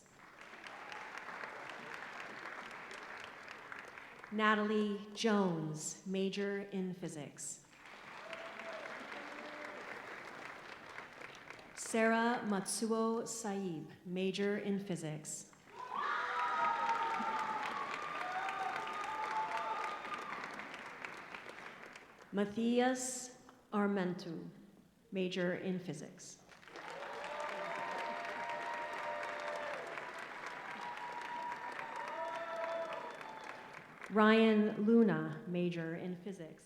Natalie Jones, major in physics. Sarah Matsuo Saib, major in physics. Matthias Armentu, major in physics. Ryan Luna, major in physics.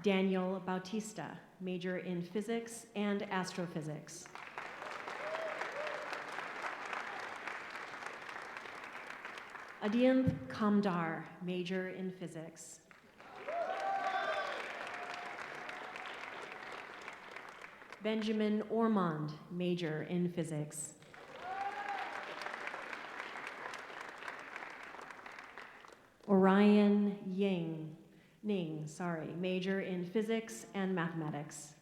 Daniel Bautista, major in physics and astrophysics. Adyanth Kamdar, major in physics. Benjamin Ormond, major in physics. Orion Ning, major in physics and mathematics.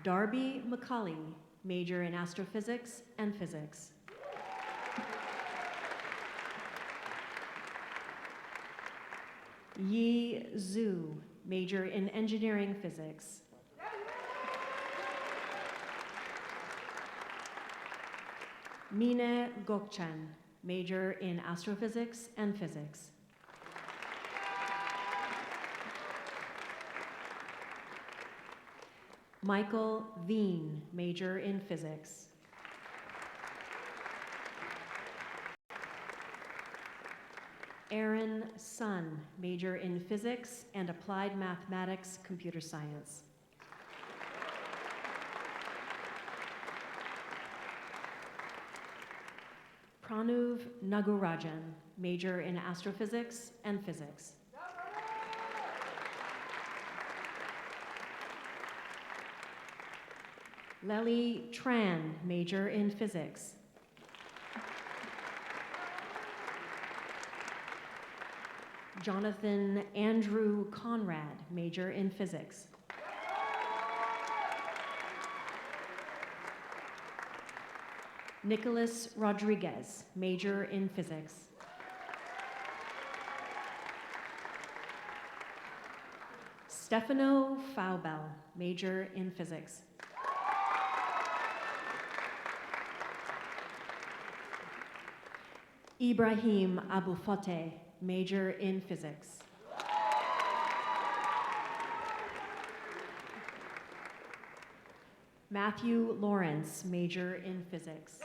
Darby McCauley, major in astrophysics and physics. Yi Zhu, major in engineering physics. Mine Gokchan, major in astrophysics and physics. Michael Veen, major in physics. Aaron Sun, major in physics and applied mathematics, computer science. Pranuv Nagarajan, major in astrophysics and physics. Lely Tran, major in physics. Jonathan Andrew Conrad, major in physics. Nicholas Rodriguez, major in physics. Stefano Faubel, major in physics. Ibrahim Aboufote, major in physics. Matthew Lawrence, major in physics.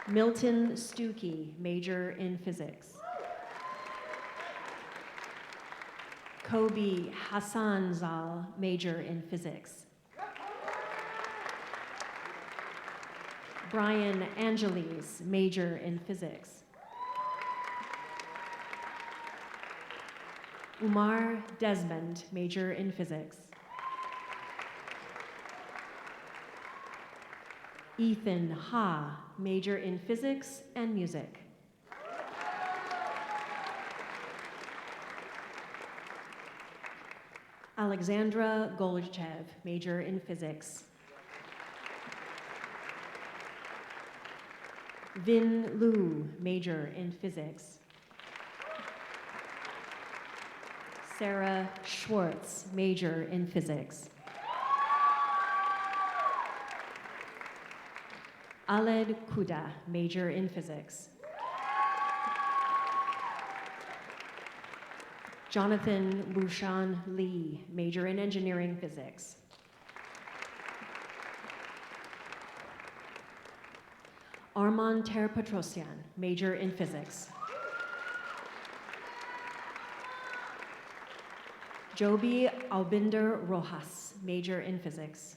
Milton Stuckey, major in physics. Kobe Hassanzal, major in physics. Brian Angeles, major in physics. Umar Desmond, major in physics. Ethan Ha, major in physics and music. Alexandra Golchev, major in physics. Vin Liu, major in physics. Sarah Schwartz, major in physics. Aled Kuda, major in physics. Jonathan Bushan Lee, major in engineering physics. Armand Terpetrosyan, major in physics. Joby Albinder Rojas, major in physics.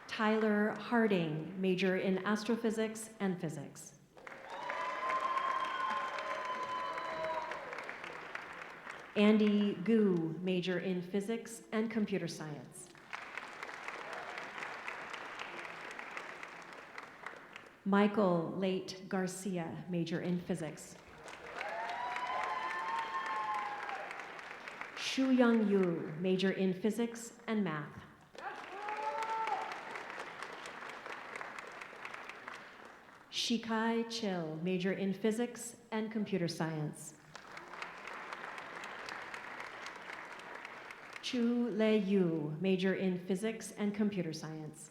Tyler Harding, major in astrophysics and physics. Andy Gu, major in physics and computer science. Michael Late Garcia, major in physics. Shu Young Yu, major in physics and math. Shikai Chil, major in physics and computer science. Chu Le Yu, major in physics and computer science.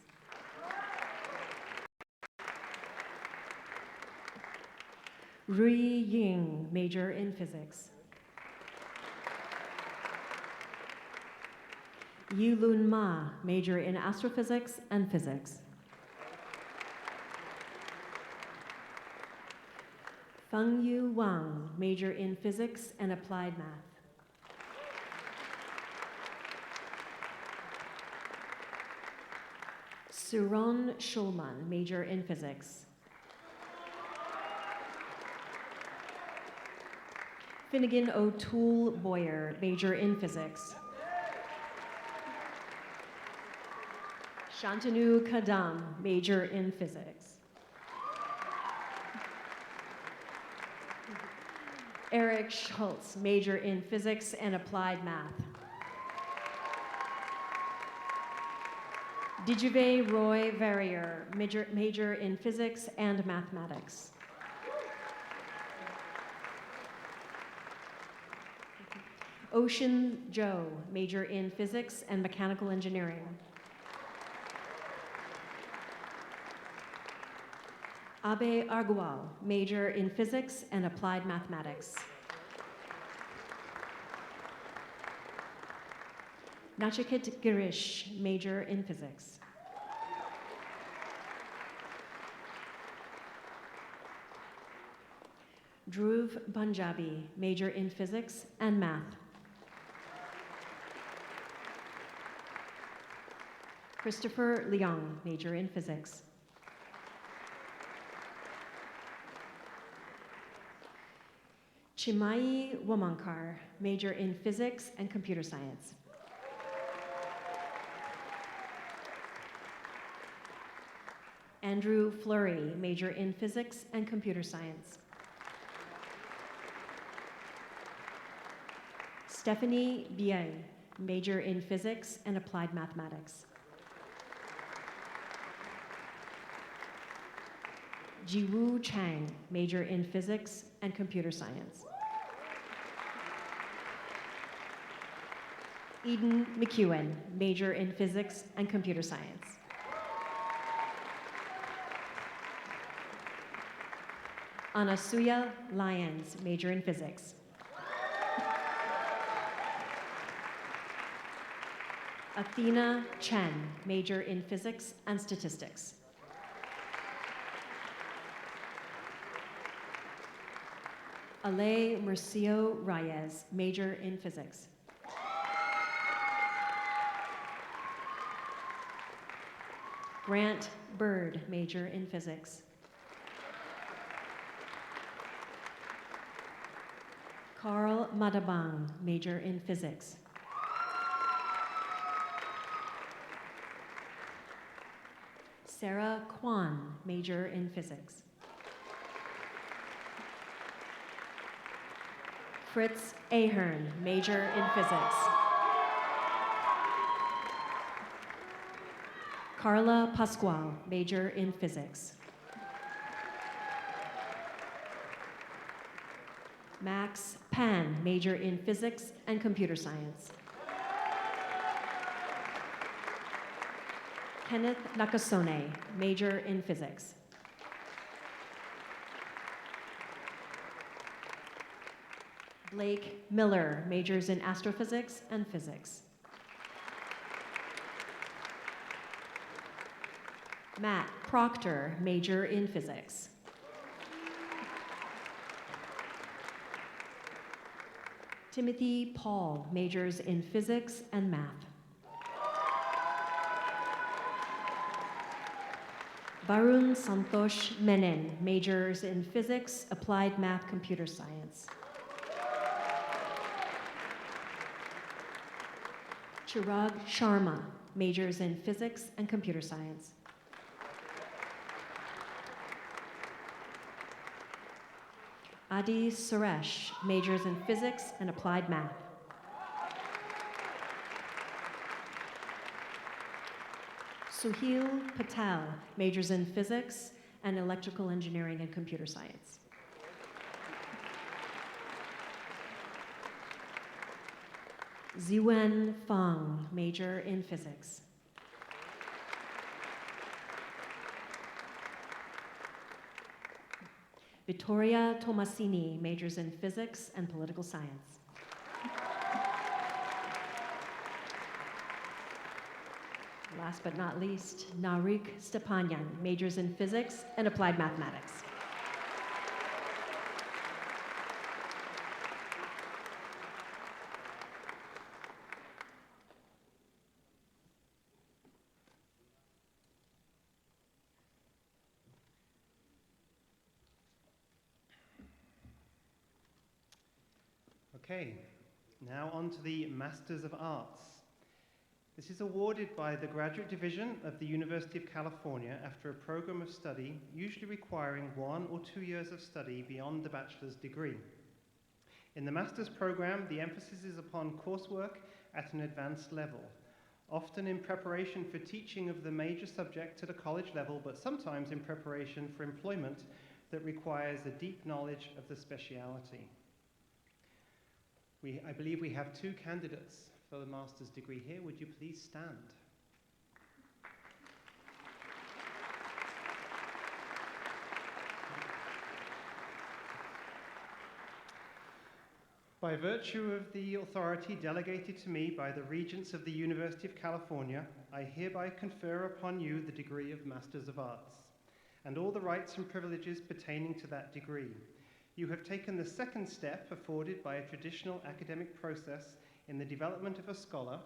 Rui Ying, major in physics. Yulun Ma, major in astrophysics and physics. Fengyu Wang, major in physics and applied math. Suron Schulman, major in physics. Finnegan O'Toole Boyer, major in physics. Shantanu Kadam, major in physics. Eric Schultz, major in physics and applied math. Dijuve Roy Verrier, major in physics and mathematics. Ocean Joe, major in physics and mechanical engineering. Abe Argual, major in physics and applied mathematics. Nachikit Girish, major in physics. Dhruv Punjabi, major in physics and math. Christopher Leong, major in physics. Chimai Wamankar, major in physics and computer science. Andrew Fleury, major in physics and computer science. Stephanie Biel, major in physics and applied mathematics. Jiwoo Chang, major in physics and computer science. Eden McEwen, major in physics and computer science. Anasuya Lyons, major in physics. Athena Chen, major in physics and statistics. Ale Murcio Reyes, major in physics. Grant Bird, major in physics. Carl Madabang, major in physics. Sarah Kwan, major in physics. Fritz Ahern, major in physics. Carla Pascual, major in physics. Max Pan, major in physics and computer science. Kenneth Nakasone, major in physics. Blake Miller, majors in astrophysics and physics. Matt Proctor, major in physics. Timothy Paul, majors in physics and math. Varun Santosh Menon, majors in physics, applied math, computer science. Chirag Sharma, majors in physics and computer science. Adi Suresh, majors in physics and applied math. Suhil Patel, majors in physics and electrical engineering and computer science. Ziwen Fang, major in physics. Vittoria Tomasini, majors in physics and political science. Last but not least, Narik Stepanyan, majors in physics and applied mathematics. Okay, now on to the Masters of Arts. This is awarded by the Graduate Division of the University of California after a program of study, usually requiring 1 or 2 years of study beyond the bachelor's degree. In the master's program, the emphasis is upon coursework at an advanced level, often in preparation for teaching of the major subject at a college level, but sometimes in preparation for employment that requires a deep knowledge of the speciality. I believe we have 2 candidates for the master's degree here. Would you please stand? By virtue of the authority delegated to me by the Regents of the University of California, I hereby confer upon you the degree of Masters of Arts, and all the rights and privileges pertaining to that degree. You have taken the second step afforded by a traditional academic process in the development of a scholar,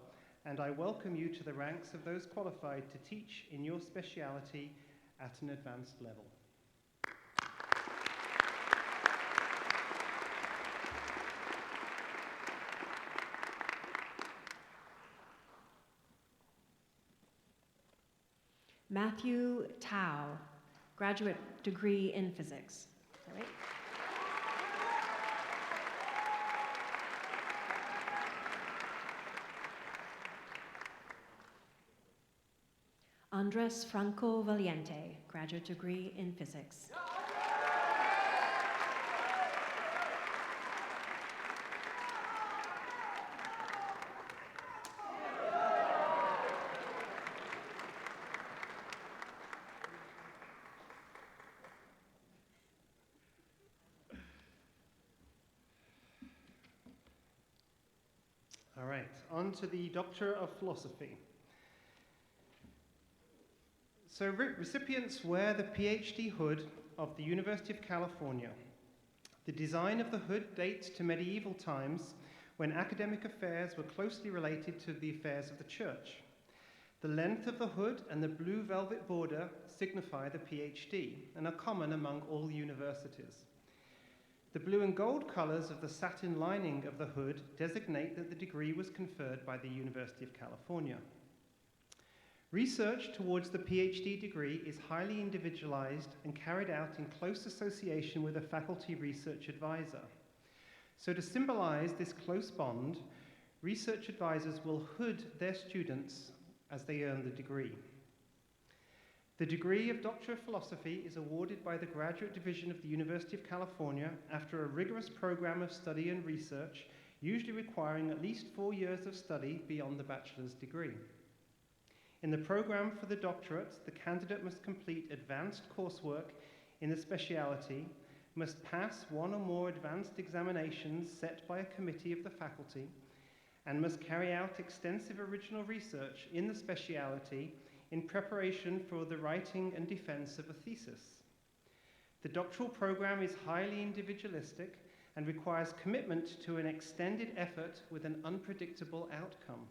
and I welcome you to the ranks of those qualified to teach in your speciality at an advanced level. Matthew Tao, graduate degree in physics. Is that right? Andres Franco Valiente, graduate degree in physics. All right, on to the Doctor of Philosophy. So recipients wear the PhD hood of the University of California. The design of the hood dates to medieval times when academic affairs were closely related to the affairs of the church. The length of the hood and the blue velvet border signify the PhD and are common among all universities. The blue and gold colors of the satin lining of the hood designate that the degree was conferred by the University of California. Research towards the PhD degree is highly individualized and carried out in close association with a faculty research advisor. So to symbolize this close bond, research advisors will hood their students as they earn the degree. The degree of Doctor of Philosophy is awarded by the Graduate Division of the University of California after a rigorous program of study and research, usually requiring at least 4 years of study beyond the bachelor's degree. In the program for the doctorate, the candidate must complete advanced coursework in the specialty, must pass one or more advanced examinations set by a committee of the faculty, and must carry out extensive original research in the specialty in preparation for the writing and defense of a thesis. The doctoral program is highly individualistic and requires commitment to an extended effort with an unpredictable outcome.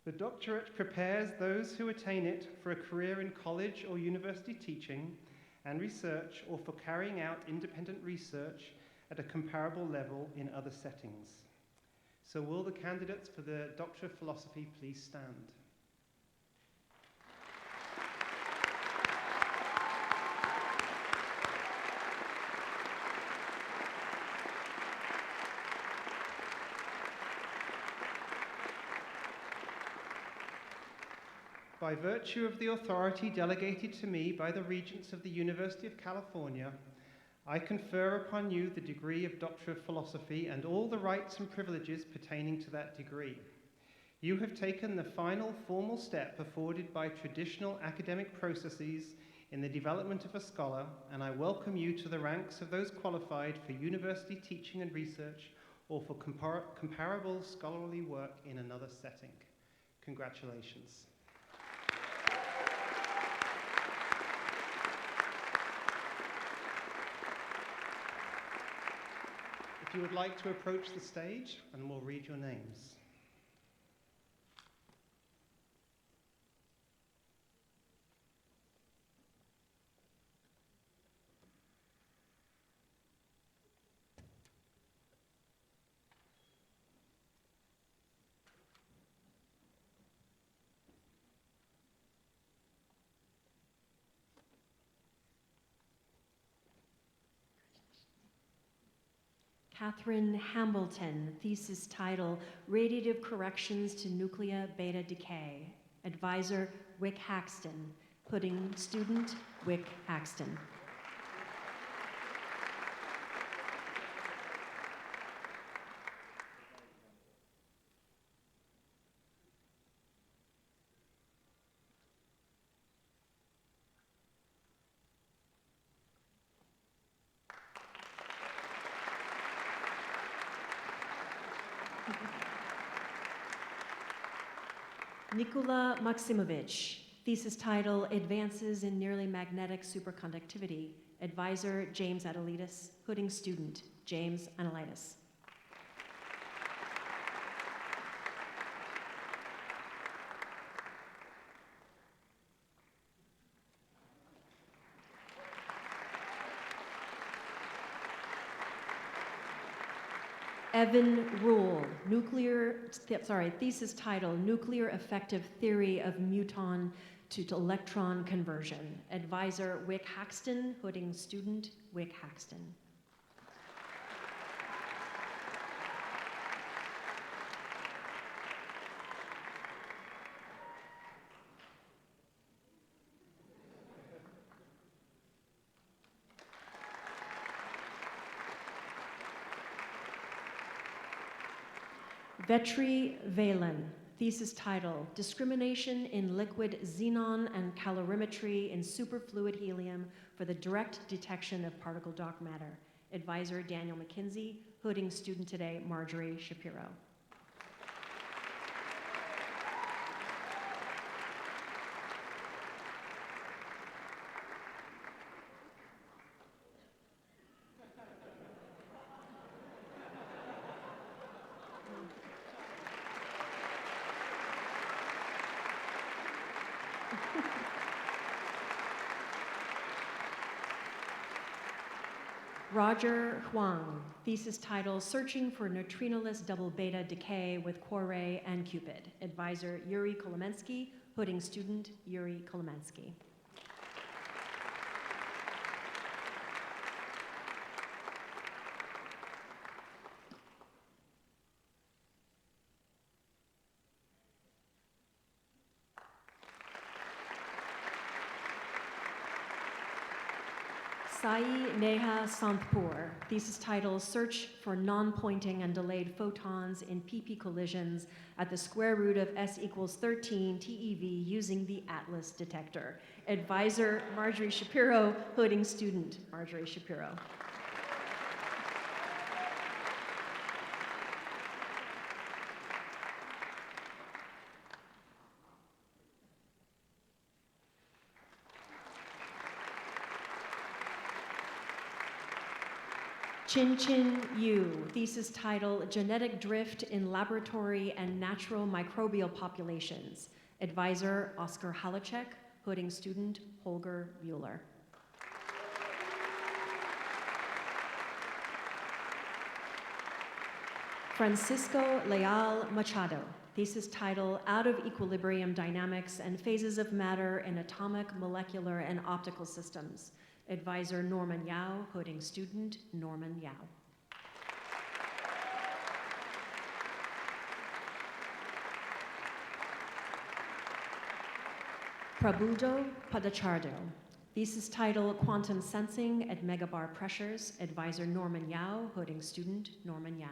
The doctorate prepares those who attain it for a career in college or university teaching and research, or for carrying out independent research at a comparable level in other settings. So will the candidates for the Doctor of Philosophy please stand? By virtue of the authority delegated to me by the Regents of the University of California, I confer upon you the degree of Doctor of Philosophy and all the rights and privileges pertaining to that degree. You have taken the final formal step afforded by traditional academic processes in the development of a scholar, and I welcome you to the ranks of those qualified for university teaching and research or for comparable scholarly work in another setting. Congratulations. If you would like to approach the stage, and we'll read your names. Catherine Hambleton, thesis title, Radiative Corrections to Nuclear Beta Decay. Advisor, Wick Haxton. Pudding student, Wick Haxton. Nikola Maximovich, thesis title, Advances in Nearly Magnetic Superconductivity. Advisor, James Adelitis. Pudding student, James Adelitis. Evan Rule, thesis title, Nuclear Effective Theory of Muon to Electron Conversion. Advisor, Wick Haxton. Pudding student, Wick Haxton. Vetri Valen, thesis title, Discrimination in Liquid Xenon and Calorimetry in Superfluid Helium for the Direct Detection of Particle Dark Matter. Advisor, Daniel McKinsey. Pudding student today, Marjorie Shapiro. Roger Huang, thesis title, Searching for Neutrinoless Double Beta Decay with Corey and Cupid. Advisor, Yuri Kolomensky. Pudding student, Yuri Kolomensky. Sai Neha Santpur, thesis title, Search for Non-Pointing and Delayed Photons in PP Collisions at the Square Root of S equals 13 TeV using the ATLAS detector. Advisor, Marjorie Shapiro, hooding student, Marjorie Shapiro. Chin Chin Yu, thesis title, Genetic Drift in Laboratory and Natural Microbial Populations. Advisor, Oscar Halacek, hooding student, Holger Mueller. Francisco Leal Machado, thesis title, Out of Equilibrium Dynamics and Phases of Matter in Atomic, Molecular, and Optical Systems. Advisor Norman Yao, hooding student Norman Yao. Prabhudo Padachardo, thesis title, Quantum Sensing at Megabar Pressures. Advisor Norman Yao, hooding student Norman Yao.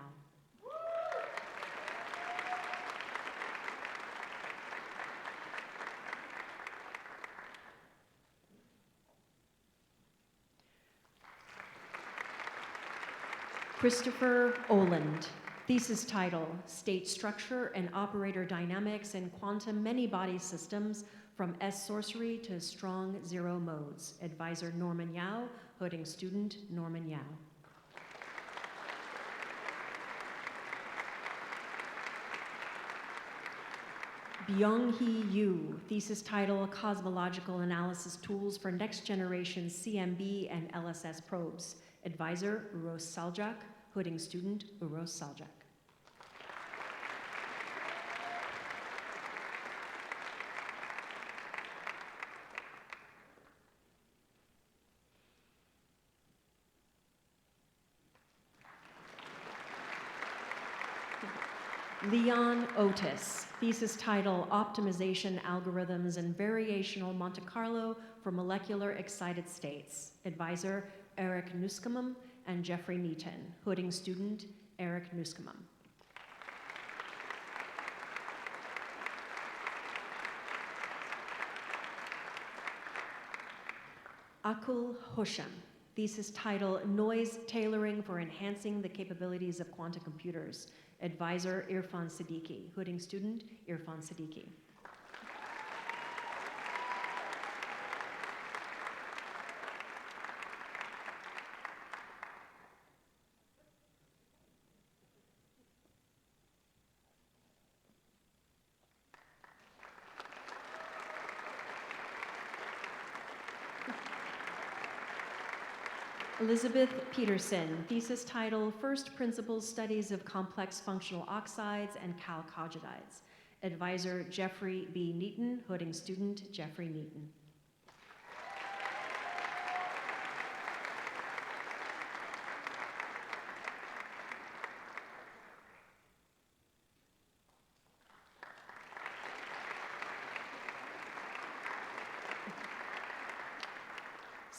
Christopher Oland, thesis title, State Structure and Operator Dynamics in Quantum Many-Body Systems from S-sorcery to Strong Zero Modes. Advisor Norman Yao, hooding student Norman Yao. Byung-hee Yu, thesis title, Cosmological Analysis Tools for Next Generation CMB and LSS Probes. Advisor Uros Saljak, hooding student Uros Saljak. Leon Otis, thesis title, Optimization Algorithms and Variational Monte Carlo for Molecular Excited States. Advisor Eric Nuskamum and Jeffrey Meaton, hooding student Eric Nuskamum. Akul Hosham, thesis title, Noise Tailoring for Enhancing the Capabilities of Quantum Computers. Advisor Irfan Siddiqui, hooding student Irfan Siddiqui. Elizabeth Peterson, thesis title, First Principles Studies of Complex Functional Oxides and Chalcogenides. Advisor Jeffrey B. Neaton, hooding student Jeffrey Neaton.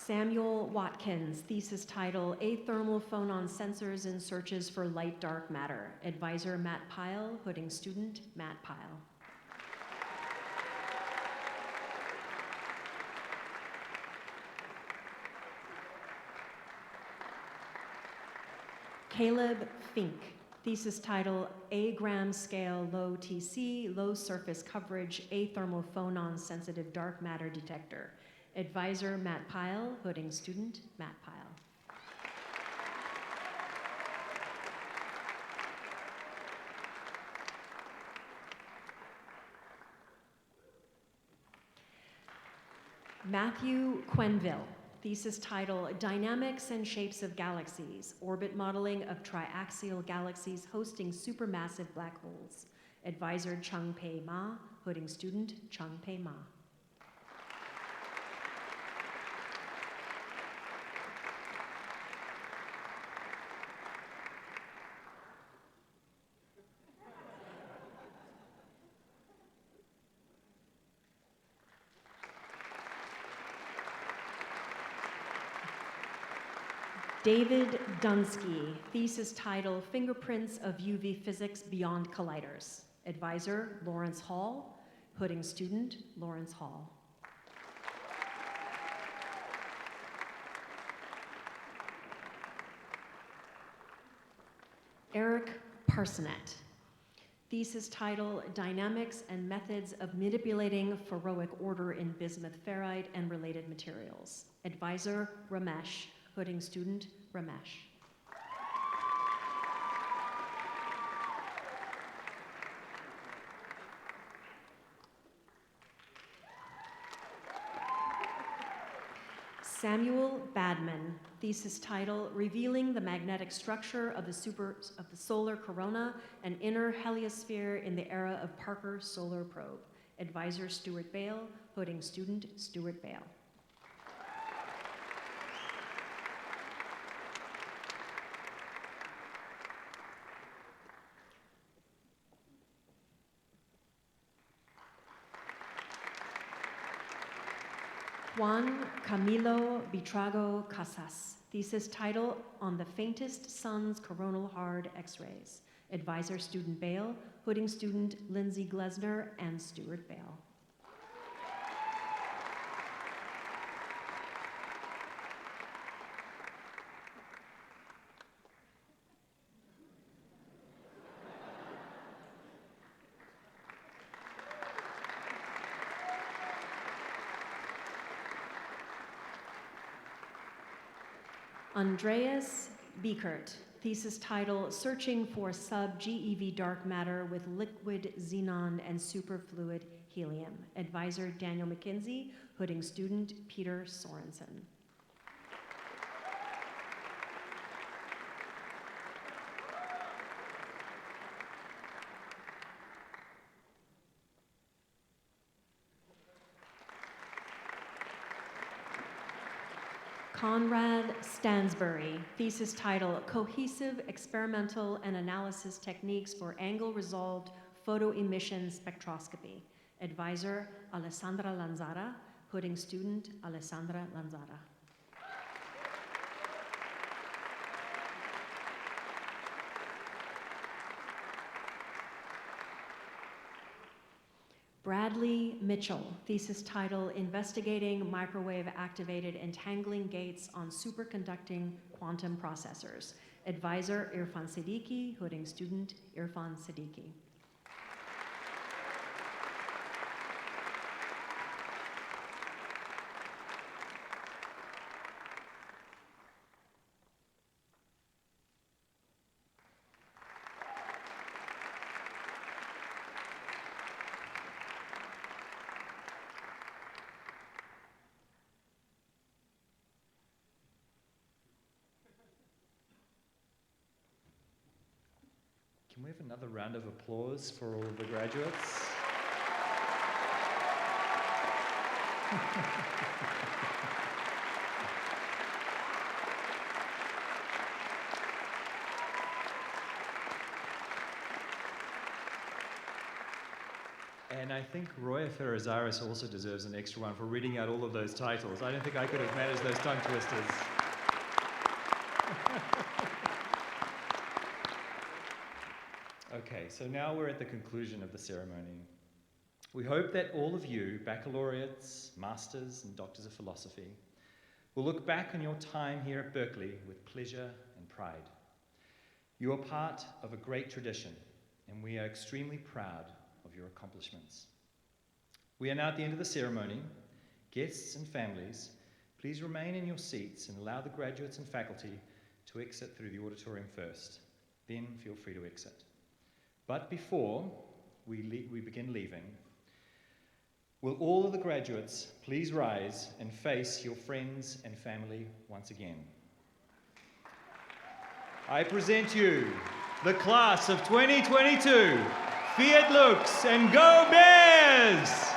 Samuel Watkins, thesis title, Athermal Phonon Sensors and Searches for Light-Dark Matter. Advisor Matt Pyle, hooding student Matt Pyle. Caleb Fink, thesis title, A-gram scale low TC, low surface coverage, athermal phonon sensitive dark matter detector. Advisor Matt Pyle, hooding student Matt Pyle. Matthew Quenville, thesis title, Dynamics and Shapes of Galaxies, Orbit Modeling of Triaxial Galaxies Hosting Supermassive Black Holes. Advisor Chung Pei Ma, hooding student Chung Pei Ma. David Dunsky, thesis title, Fingerprints of UV Physics Beyond Colliders. Advisor, Lawrence Hall. Hooding student, Lawrence Hall. Eric Parsonet, thesis title, Dynamics and Methods of Manipulating Ferroic Order in Bismuth Ferrite and Related Materials. Advisor, Ramesh. Hooding student, Ramesh. Samuel Badman, thesis title, Revealing the Magnetic Structure of the Solar Corona and Inner Heliosphere in the Era of Parker Solar Probe. Advisor, Stuart Bale. Hooding student, Stuart Bale. Juan Camilo Bitrago Casas, thesis title, On the Faintest Sun's Coronal Hard X-rays. Advisor, student Bale. Hooding student, Lindsay Glesner and Stuart Bale. Andreas Biekert, thesis title, Searching for Sub-GeV Dark Matter with Liquid Xenon and Superfluid Helium. Advisor, Daniel McKinsey. Hooding student, Peter Sorensen. Conrad Stansbury, thesis title, Cohesive Experimental and Analysis Techniques for Angle-Resolved Photoemission Spectroscopy. Advisor, Alessandra Lanzara. Hooding student, Alessandra Lanzara. Bradley Mitchell, thesis title, Investigating Microwave-Activated Entangling Gates on Superconducting Quantum Processors. Advisor, Irfan Siddiqui. Hooding student, Irfan Siddiqui. Can we have another round of applause for all of the graduates? And I think Roya Ferrazaris also deserves an extra one for reading out all of those titles. I don't think I could have managed those tongue twisters. Okay, so now we're at the conclusion of the ceremony. We hope that all of you, baccalaureates, masters, and doctors of philosophy, will look back on your time here at Berkeley with pleasure and pride. You are part of a great tradition, and we are extremely proud of your accomplishments. We are now at the end of the ceremony. Guests and families, please remain in your seats and allow the graduates and faculty to exit through the auditorium first. Then feel free to exit. But before we begin leaving, will all of the graduates please rise and face your friends and family once again? I present you the class of 2022. Fiat Lux and Go Bears!